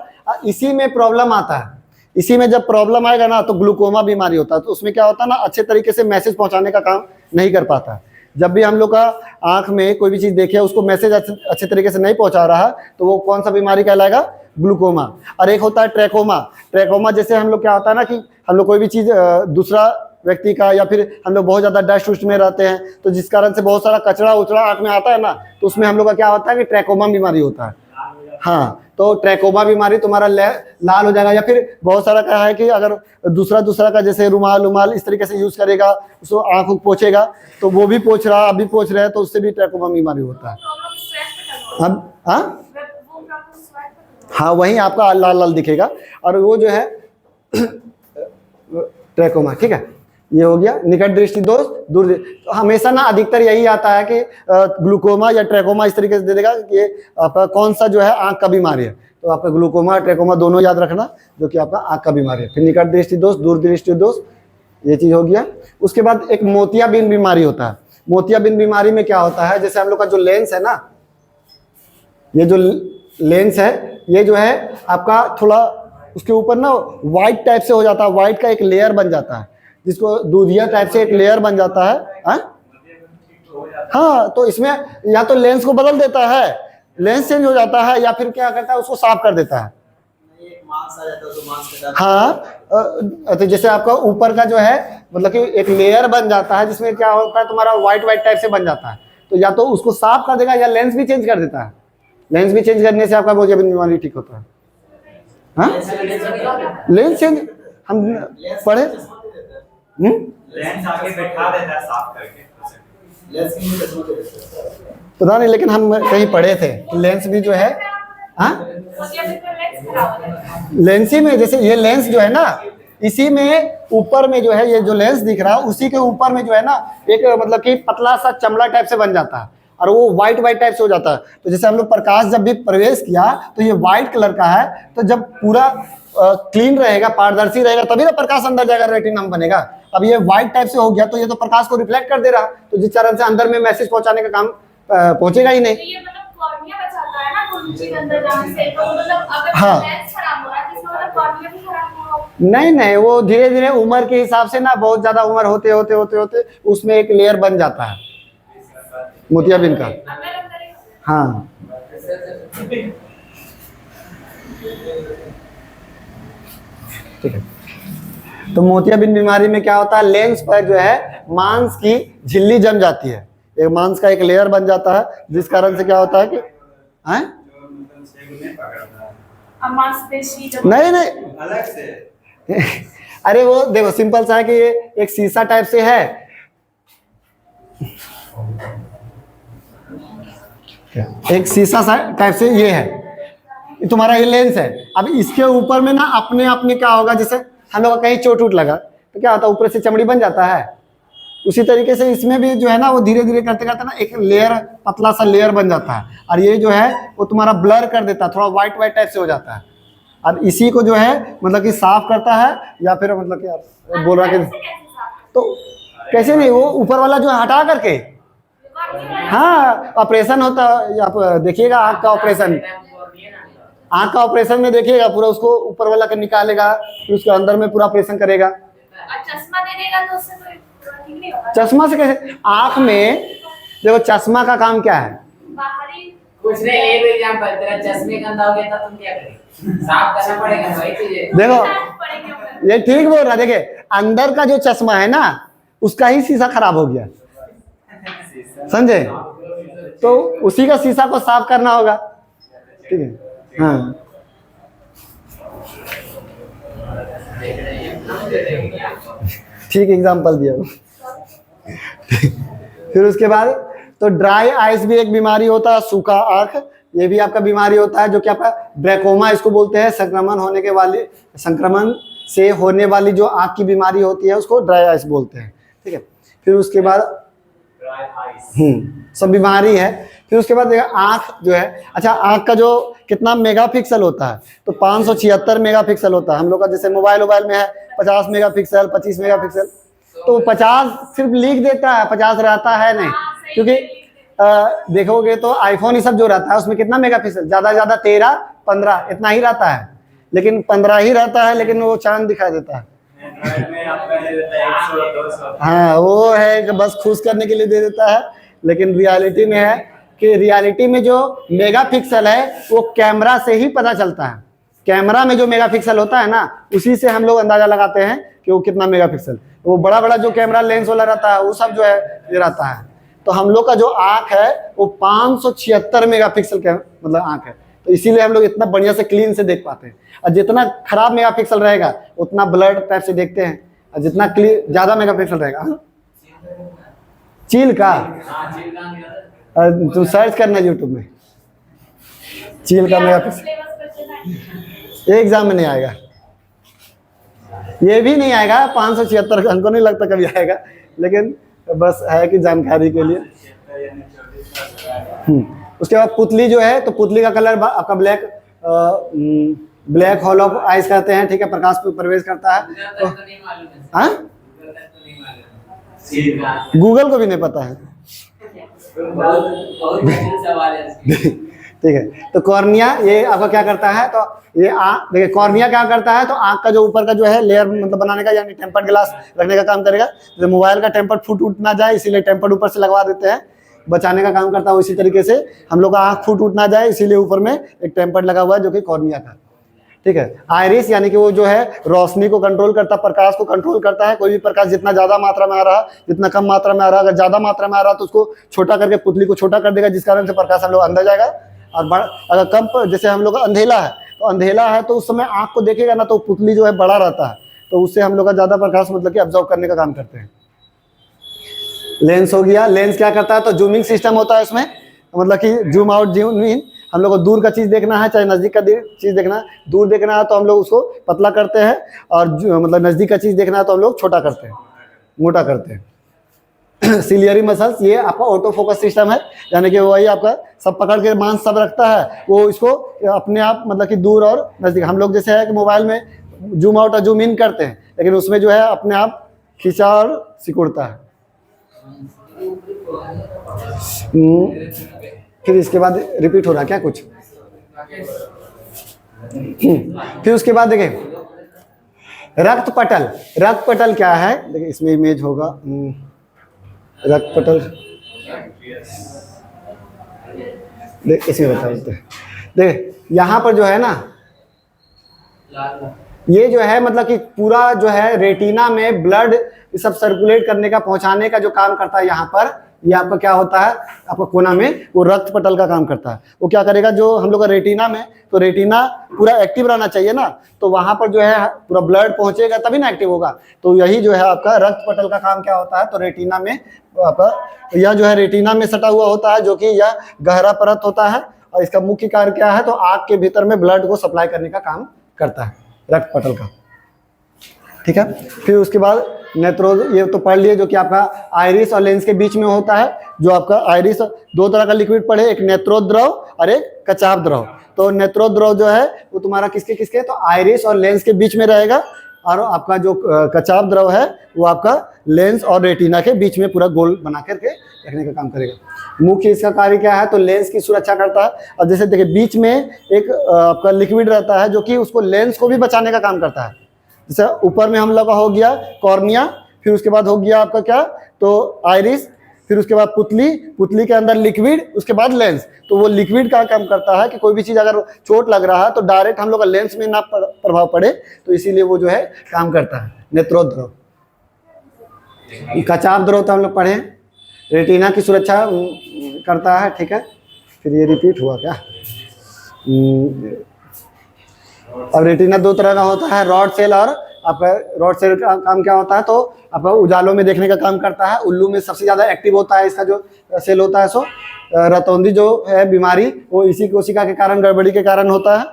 इसी में प्रॉब्लम आता है। इसी में जब प्रॉब्लम आएगा ना तो ग्लूकोमा बीमारी होता है, तो उसमें क्या होता है ना अच्छे तरीके से मैसेज पहुंचाने का काम नहीं कर पाता है। जब भी हम लोग का आंख में कोई भी चीज़ देखे उसको मैसेज अच्छे तरीके से नहीं पहुंचा रहा तो वो कौन सा बीमारी कहलाएगा, ग्लूकोमा। और एक होता है ट्रैकोमा। ट्रैकोमा जैसे हम लोग क्या होता है ना कि हम लोग कोई भी चीज़ दूसरा व्यक्ति का या फिर हम लोग बहुत ज़्यादा डस्ट उस्ट में रहते हैं तो जिस कारण से बहुत सारा कचरा उचड़ा आँख में आता है ना, तो उसमें हम लोग का क्या होता है कि ट्रैकोमा बीमारी होता है। हाँ, तो ट्रैकोमा बीमारी तुम्हारा लाल हो जाएगा, या फिर बहुत सारा क्या है कि अगर दूसरा का जैसे रुमाल इस तरीके से यूज़ करेगा, उसको आँख पोछेगा तो वो भी पोछ रहा अभी पोछ रहे हैं तो उससे भी ट्रैकोमा बीमारी होता है। अब हाँ वहीं आपका लाल लाल दिखेगा और वो जो है ट्रैकोमा। ठीक है, ये हो गया निकट दृष्टि दोष, दूर तो हमेशा ना अधिकतर यही आता है कि ग्लूकोमा या ट्रैकोमा इस तरीके से दे देगा कि आपका कौन सा जो है आंख का बीमारी है, तो आपका ग्लूकोमा ट्रैकोमा दोनों याद रखना जो कि आपका आंख का बीमारी है। फिर निकट दृष्टि दोष, दूर दृष्टि दोष, ये चीज़ हो गया। उसके बाद एक मोतियाबिंद बीमारी होता है। मोतियाबिंद बीमारी में क्या होता है, जैसे हम लोग का जो लेंस है ना, ये जो लेंस है ये जो है आपका थोड़ा उसके ऊपर ना वाइट टाइप से हो जाता है, वाइट का एक लेयर बन जाता है जिसको दूधिया टाइप से एक लेयर बन जाता है। हाँ, तो इसमें या तो लेंस को बदल देता है, लेंस चेंज हो जाता है, या फिर क्या करता है उसको साफ कर देता है। हाँ, तो जैसे आपका ऊपर का जो है मतलब कि एक लेयर बन जाता है जिसमें क्या होता है तुम्हारा वाइट टाइप से बन जाता है, तो या तो उसको साफ कर देगा या लेंस भी चेंज कर देता है। लेंस भी चेंज करने से आपका मोतियाबिंद बीमारी ठीक होता है। हाँ, लेंस चेंज हम पढ़े लेंस आगे बैठा देता है साफ करके, पता नहीं, लेकिन हम कहीं पढ़े थे लेंस भी जो है लेंस ही में, जैसे ये लेंस जो है ना इसी में ऊपर में जो है ये जो लेंस दिख रहा है उसी के ऊपर में जो है ना एक मतलब कि पतला सा चमड़ा टाइप से बन जाता है और वो वाइट टाइप से हो जाता है। तो जैसे हम लोग प्रकाश जब भी प्रवेश किया तो ये वाइट कलर का है, तो जब पूरा क्लीन रहेगा, पारदर्शी रहेगा तभी ना प्रकाश अंदर जाएगा, रेटिनम बनेगा। अब ये वाइट टाइप से हो गया तो ये तो प्रकाश को रिफ्लेक्ट कर दे रहा, तो जिस कारण से अंदर में मैसेज पहुंचाने का काम पहुंचेगा ही नहीं। तो ये मतलब कॉर्निया बचाता है ना कोई चीज अंदर जाने से, तो मतलब अगर हाँ। लेंस खराब हो रहा है तो इसका मतलब कॉर्निया भी खराब हो। नहीं, वो धीरे धीरे उम्र के हिसाब से ना बहुत ज्यादा उम्र होते होते उसमें एक लेयर बन जाता है मोतियाबिंद का। हाँ, ठीक है। तो मोतियाबिंद बीमारी में क्या होता है, लेंस पर जो है मांस की झिल्ली जम जाती है, एक मांस का एक लेयर बन जाता है, जिस कारण से क्या होता है कि हैं? मांसपेशी जब नहीं नहीं अलग से अरे वो देखो सिंपल सा है कि ये एक शीशा टाइप से है, एक शीशा सा टाइप से ये है, ये तुम्हारा ये लेंस है। अब इसके ऊपर में ना अपने आप में क्या होगा, जैसे हम लोग का कहीं चोट उट लगा तो क्या होता है, ऊपर से चमड़ी बन जाता है, उसी तरीके से इसमें भी जो है ना वो धीरे धीरे करते करते ना एक लेयर, पतला सा लेयर बन जाता है, और ये जो है वो तुम्हारा ब्लर कर देता है, थोड़ा व्हाइट व्हाइट टाइप से हो जाता है, और इसी को जो है मतलब कि साफ करता है, या फिर मतलब कि आप बोल रहा कि तो कैसे नहीं, वो ऊपर वाला जो है हटा करके, हाँ ऑपरेशन होता है, आप देखिएगा आँख का ऑपरेशन, आँख का ऑपरेशन में देखिएगा पूरा उसको ऊपर वाला का निकालेगा, फिर उसके अंदर में पूरा ऑपरेशन करेगा। चश्मा दे देगा तो उससे कोई ठीक नहीं होगा। चश्मा से कैसे, आँख में देखो चश्मा का काम क्या है, बाहरी कुछ नहीं, एक एग्जांपल, तेरा चश्मे गंदा हो गया था, तुम क्या करेंगे? साफ करना पड़ेगा, वही चीज है। देखो पड़ेंगे ऊपर। ये ठीक बोल रहा, देखिए अंदर का जो चश्मा है ना उसका ही शीशा खराब हो गया, समझे, तो उसी का शीशा को साफ करना होगा, ठीक है। हाँ ठीक एग्जाम्पल दिया। फिर उसके बाद तो ड्राई आइज भी एक बीमारी होता है, सूखा आंख, ये भी आपका बीमारी होता है, जो कि आपका ब्रैकोमा इसको बोलते हैं, संक्रमण से होने वाली जो आंख की बीमारी होती है उसको ड्राई आइज बोलते हैं, ठीक है। फिर उसके बाद सब बीमारी है। फिर उसके बाद आंख जो है, अच्छा आंख का जो कितना मेगापिक्सल होता है, तो 576 मेगापिक्सल होता है। हम लोग का जैसे मोबाइल में है 50 मेगापिक्सल 25 मेगापिक्सल, तो 50 सिर्फ लिख देता है, 50 रहता है नहीं, क्योंकि देखोगे तो आईफोन ये सब जो रहता है उसमें कितना मेगापिक्सल, ज़्यादा से ज़्यादा 13 15 इतना ही रहता है, लेकिन 15 ही रहता है, लेकिन वो चांद दिखाई देता है। में आपका दे देता है 100 200। हाँ वो है कि बस खुश करने के लिए दे देता है, लेकिन रियलिटी में है कि रियलिटी में जो मेगापिक्सल है वो कैमरा से ही पता चलता है। कैमरा में जो मेगापिक्सल होता है ना उसी से हम लोग अंदाजा लगाते हैं कि वो कितना मेगापिक्सल, वो बड़ा बड़ा जो कैमरा लेंस वाला रहता है वो सब जो है ये रहता है। तो हम लोग का जो आँख है वो 576 मेगापिक्सल का मतलब आँख है, तो इसीलिए हम लोग इतना बढ़िया से क्लीन से देख पाते हैं। और जितना खराब मेगापिक्सल रहेगा उतना ब्लड टाइप से देखते हैं, और जितना क्लीन ज़्यादा मेगापिक्सल रहेगा। चील का तुम सर्च करना यूट्यूब में, चील का मेगापिक्सल एग्जाम में नहीं आएगा, ये भी नहीं आएगा 576, हमको नहीं लगता कभी आएगा, लेकिन बस है कि जानकारी के लिए। उसके बाद पुतली जो है, तो पुतली का कलर आपका ब्लैक होल ऑफ आइज कहते हैं, ठीक है, प्रकाश में प्रवेश करता है। तो हाँ गूगल को भी नहीं पता है, ठीक है। तो कॉर्निया ये आपका क्या करता है, तो ये देखिए कॉर्निया क्या करता है, तो आँख का जो ऊपर का जो है लेयर मतलब बनाने का, यानी टेम्पर्ड ग्लास रखने का काम करेगा। जैसे मोबाइल का टेम्पर्ड फूट उठ ना जाए इसीलिए टेम्पर्ड ऊपर से लगवा देते हैं, बचाने का काम करता है। इसी तरीके से हम लोग का आँख फूट उठ ना जाए इसीलिए ऊपर में एक टेम्पर्ड लगा हुआ है जो कि कॉर्निया का, ठीक है। आइरिस यानी कि वो जो है रोशनी को कंट्रोल करता है, प्रकाश को कंट्रोल करता है। कोई भी प्रकाश जितना ज़्यादा मात्रा में आ रहा, जितना कम मात्रा में आ रहा, अगर ज़्यादा मात्रा में आ रहा तो उसको छोटा करके पुतली को छोटा कर देगा, जिस कारण से प्रकाश हम लोग अंदर जाएगा। और अगर कम, जैसे हम लोग का अंधेला है, तो अंधेला है तो उस समय आँख को देखेगा ना तो पुतली जो है बड़ा रहता है, तो उससे हम लोग का ज़्यादा प्रकाश मतलब कि ऑब्जर्व करने का काम करते हैं। लेंस हो गया, लेंस क्या करता है, तो जूमिंग सिस्टम होता है उसमें, मतलब कि जूम आउट जूम इन, हम लोग को दूर का चीज़ देखना है चाहे नज़दीक का चीज़ देखना है, दूर देखना है तो हम लोग उसको पतला करते हैं, और मतलब नज़दीक का चीज़ देखना है तो हम लोग छोटा करते हैं, मोटा करते हैं। सिलियरी मसल्स ये आपका ऑटो फोकस सिस्टम है, यानी कि वही आपका सब पकड़ के मांस सब रखता है, वो इसको अपने आप मतलब कि दूर और नज़दीक, हम लोग जैसे है कि मोबाइल में जूम आउट और जूम इन करते हैं, लेकिन उसमें जो है अपने आप खींचा और सिकुड़ता है। फिर इसके बाद रिपीट हो रहा है क्या कुछ। फिर उसके बाद देखिए रक्त पटल, रक्त पटल क्या है, देखिए इसमें इमेज होगा रक्त पटल, देख इसमें बता देते हैं। देखिए यहाँ पर जो है ना ये जो है मतलब कि पूरा जो है रेटिना में ब्लड सब सर्कुलेट करने का, पहुंचाने का जो काम करता है यहाँ पर, ये आपका क्या होता है, आपका कोना में वो रक्त पटल का काम करता है। वो क्या करेगा, जो हम लोग का रेटिना में, तो रेटिना पूरा एक्टिव रहना चाहिए ना, तो वहां पर जो है पूरा ब्लड पहुंचेगा तभी ना एक्टिव होगा। तो यही जो है आपका रक्त पटल का काम क्या होता है, तो रेटिना में आपका यह जो है रेटिना में सटा हुआ होता है, जो कि यह गहरा परत होता है। और इसका मुख्य कार्य क्या है, तो आँख के भीतर में ब्लड को सप्लाई करने का काम करता है रक्त पटल का। ठीक है, फिर उसके बाद नेत्रोज, ये तो पढ़ लिए, जो कि आपका आइरिस और लेंस के बीच में होता है। जो आपका आइरिस, दो तरह का लिक्विड पढ़े, एक नेत्रोद्रव और एक कचाप द्रव। तो नेत्रोद्रव जो है वो तुम्हारा किसके किसके, तो आइरिस और लेंस के बीच में रहेगा, और आपका जो कचाप द्रव है वो आपका लेंस और रेटिना के बीच में पूरा गोल बना करके रखने का काम करेगा। मुख्य इसका कार्य क्या है, तो लेंस की सुरक्षा करता है। और जैसे देखिए बीच में एक आपका लिक्विड रहता है, जो कि उसको लेंस को भी बचाने का काम करता है। जैसे ऊपर में हम लोग का हो गया कॉर्निया, फिर उसके बाद हो गया आपका क्या, तो आइरिस, फिर उसके बाद पुतली, पुतली के अंदर लिक्विड, उसके बाद लेंस। तो वो लिक्विड का काम करता है कि कोई भी चीज़ अगर चोट लग रहा है तो डायरेक्ट हम लोग का लेंस में ना प्रभाव पड़े, तो इसीलिए वो जो है काम करता है नेत्रोद्रव। कचाप द्रव तो हम लोग पढ़े, रेटिना की सुरक्षा करता है। ठीक है, फिर ये रिपीट हुआ क्या। अब रेटिना दो तरह का होता है, रॉड सेल और आपका रॉड सेल का काम क्या होता है, तो आपका उजालों में देखने का काम करता है। उल्लू में सबसे ज़्यादा एक्टिव होता है इसका जो सेल होता है। सो रतौंधी जो है बीमारी, वो इसी कोशिका के कारण, गड़बड़ी के कारण होता है।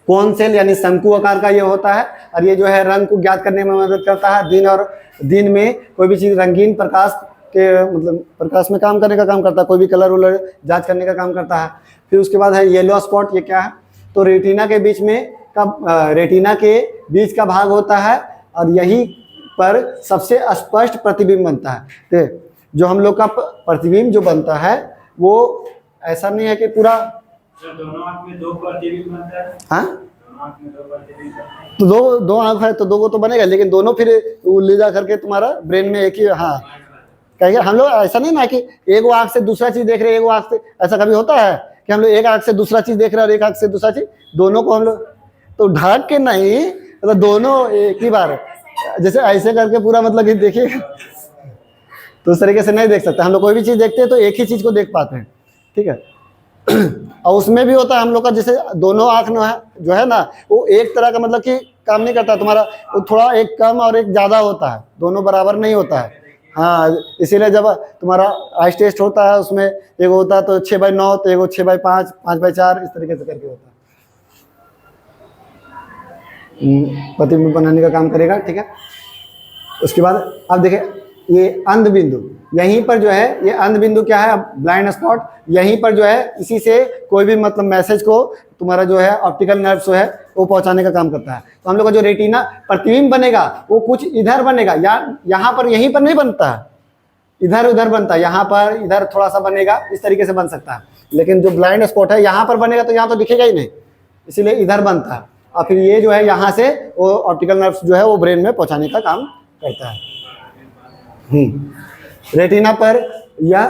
कोन सेल यानी शंकु आकार का ये होता है, और ये जो है रंग को ज्ञात करने में मदद करता है। दिन में कोई भी चीज़ रंगीन प्रकाश के मतलब प्रकाश में काम करने का काम करता है, कोई भी कलर वलर जांच करने का काम करता है। फिर उसके बाद है येलो स्पॉट, ये क्या है, तो रेटिना के बीच में रेटिना के बीच का भाग होता है, और यही पर सबसे स्पष्ट प्रतिबिंब बनता है। तो जो हम लोग का प्रतिबिंब जो बनता है वो ऐसा नहीं है कि पूरा दोनों आंख में दो प्रतिबिंब बनता है। हाँ, दोनों आंख में दो प्रतिबिंब बनता है। तो दो आंख है तो दो को तो बनेगा, लेकिन दोनों फिर ले जा करके तुम्हारा ब्रेन में एक ही, हाँ कहेंगे हम लोग ऐसा नहीं ना कि एक वो आंख से दूसरा चीज देख रहे हैं, एक वो आंख से, ऐसा कभी होता है कि हम लोग एक आंख से दूसरा चीज देख रहे हैं और एक आंख से दूसरा चीज, दोनों को हम लोग तो ढक के नहीं, मतलब दोनों एक ही बार, जैसे ऐसे करके पूरा मतलब कि देखिए तो उस तरीके से नहीं देख सकते हम लोग। कोई भी चीज देखते हैं तो एक ही चीज को देख पाते हैं। ठीक है, और उसमें भी होता है हम लोग का, जैसे दोनों आंख जो है ना, वो एक तरह का मतलब कि काम नहीं करता तुम्हारा, वो थोड़ा एक कम और एक ज़्यादा होता है, दोनों बराबर नहीं होता है। हाँ, इसीलिए जब तुम्हारा आई टेस्ट होता है उसमें एक होता है तो 6/9, तो एक 6/5, 5/4, इस तरीके से करके होता है। प्रतिबिंब बनाने का काम करेगा। ठीक है, उसके बाद अब देखिए ये अंध बिंदु, यहीं पर जो है ये अंध बिंदु क्या है, ब्लाइंड स्पॉट, यहीं पर जो है इसी से कोई भी मतलब मैसेज को तुम्हारा जो है ऑप्टिकल नर्व जो है वो पहुंचाने का काम करता है। तो हम लोग का जो रेटिना प्रतिबिंब बनेगा वो कुछ इधर बनेगा, या यहाँ पर यहीं पर नहीं बनता है, इधर उधर बनता है, यहाँ पर इधर थोड़ा सा बनेगा, इस तरीके से बन सकता है। लेकिन जो ब्लाइंड स्पॉट है यहाँ पर बनेगा तो यहाँ तो दिखेगा ही नहीं, इसीलिए इधर बनता है। और फिर ये जो है यहाँ से वो ऑप्टिकल नर्व जो है वो ब्रेन में पहुँचाने का काम करता है। रेटिना पर यह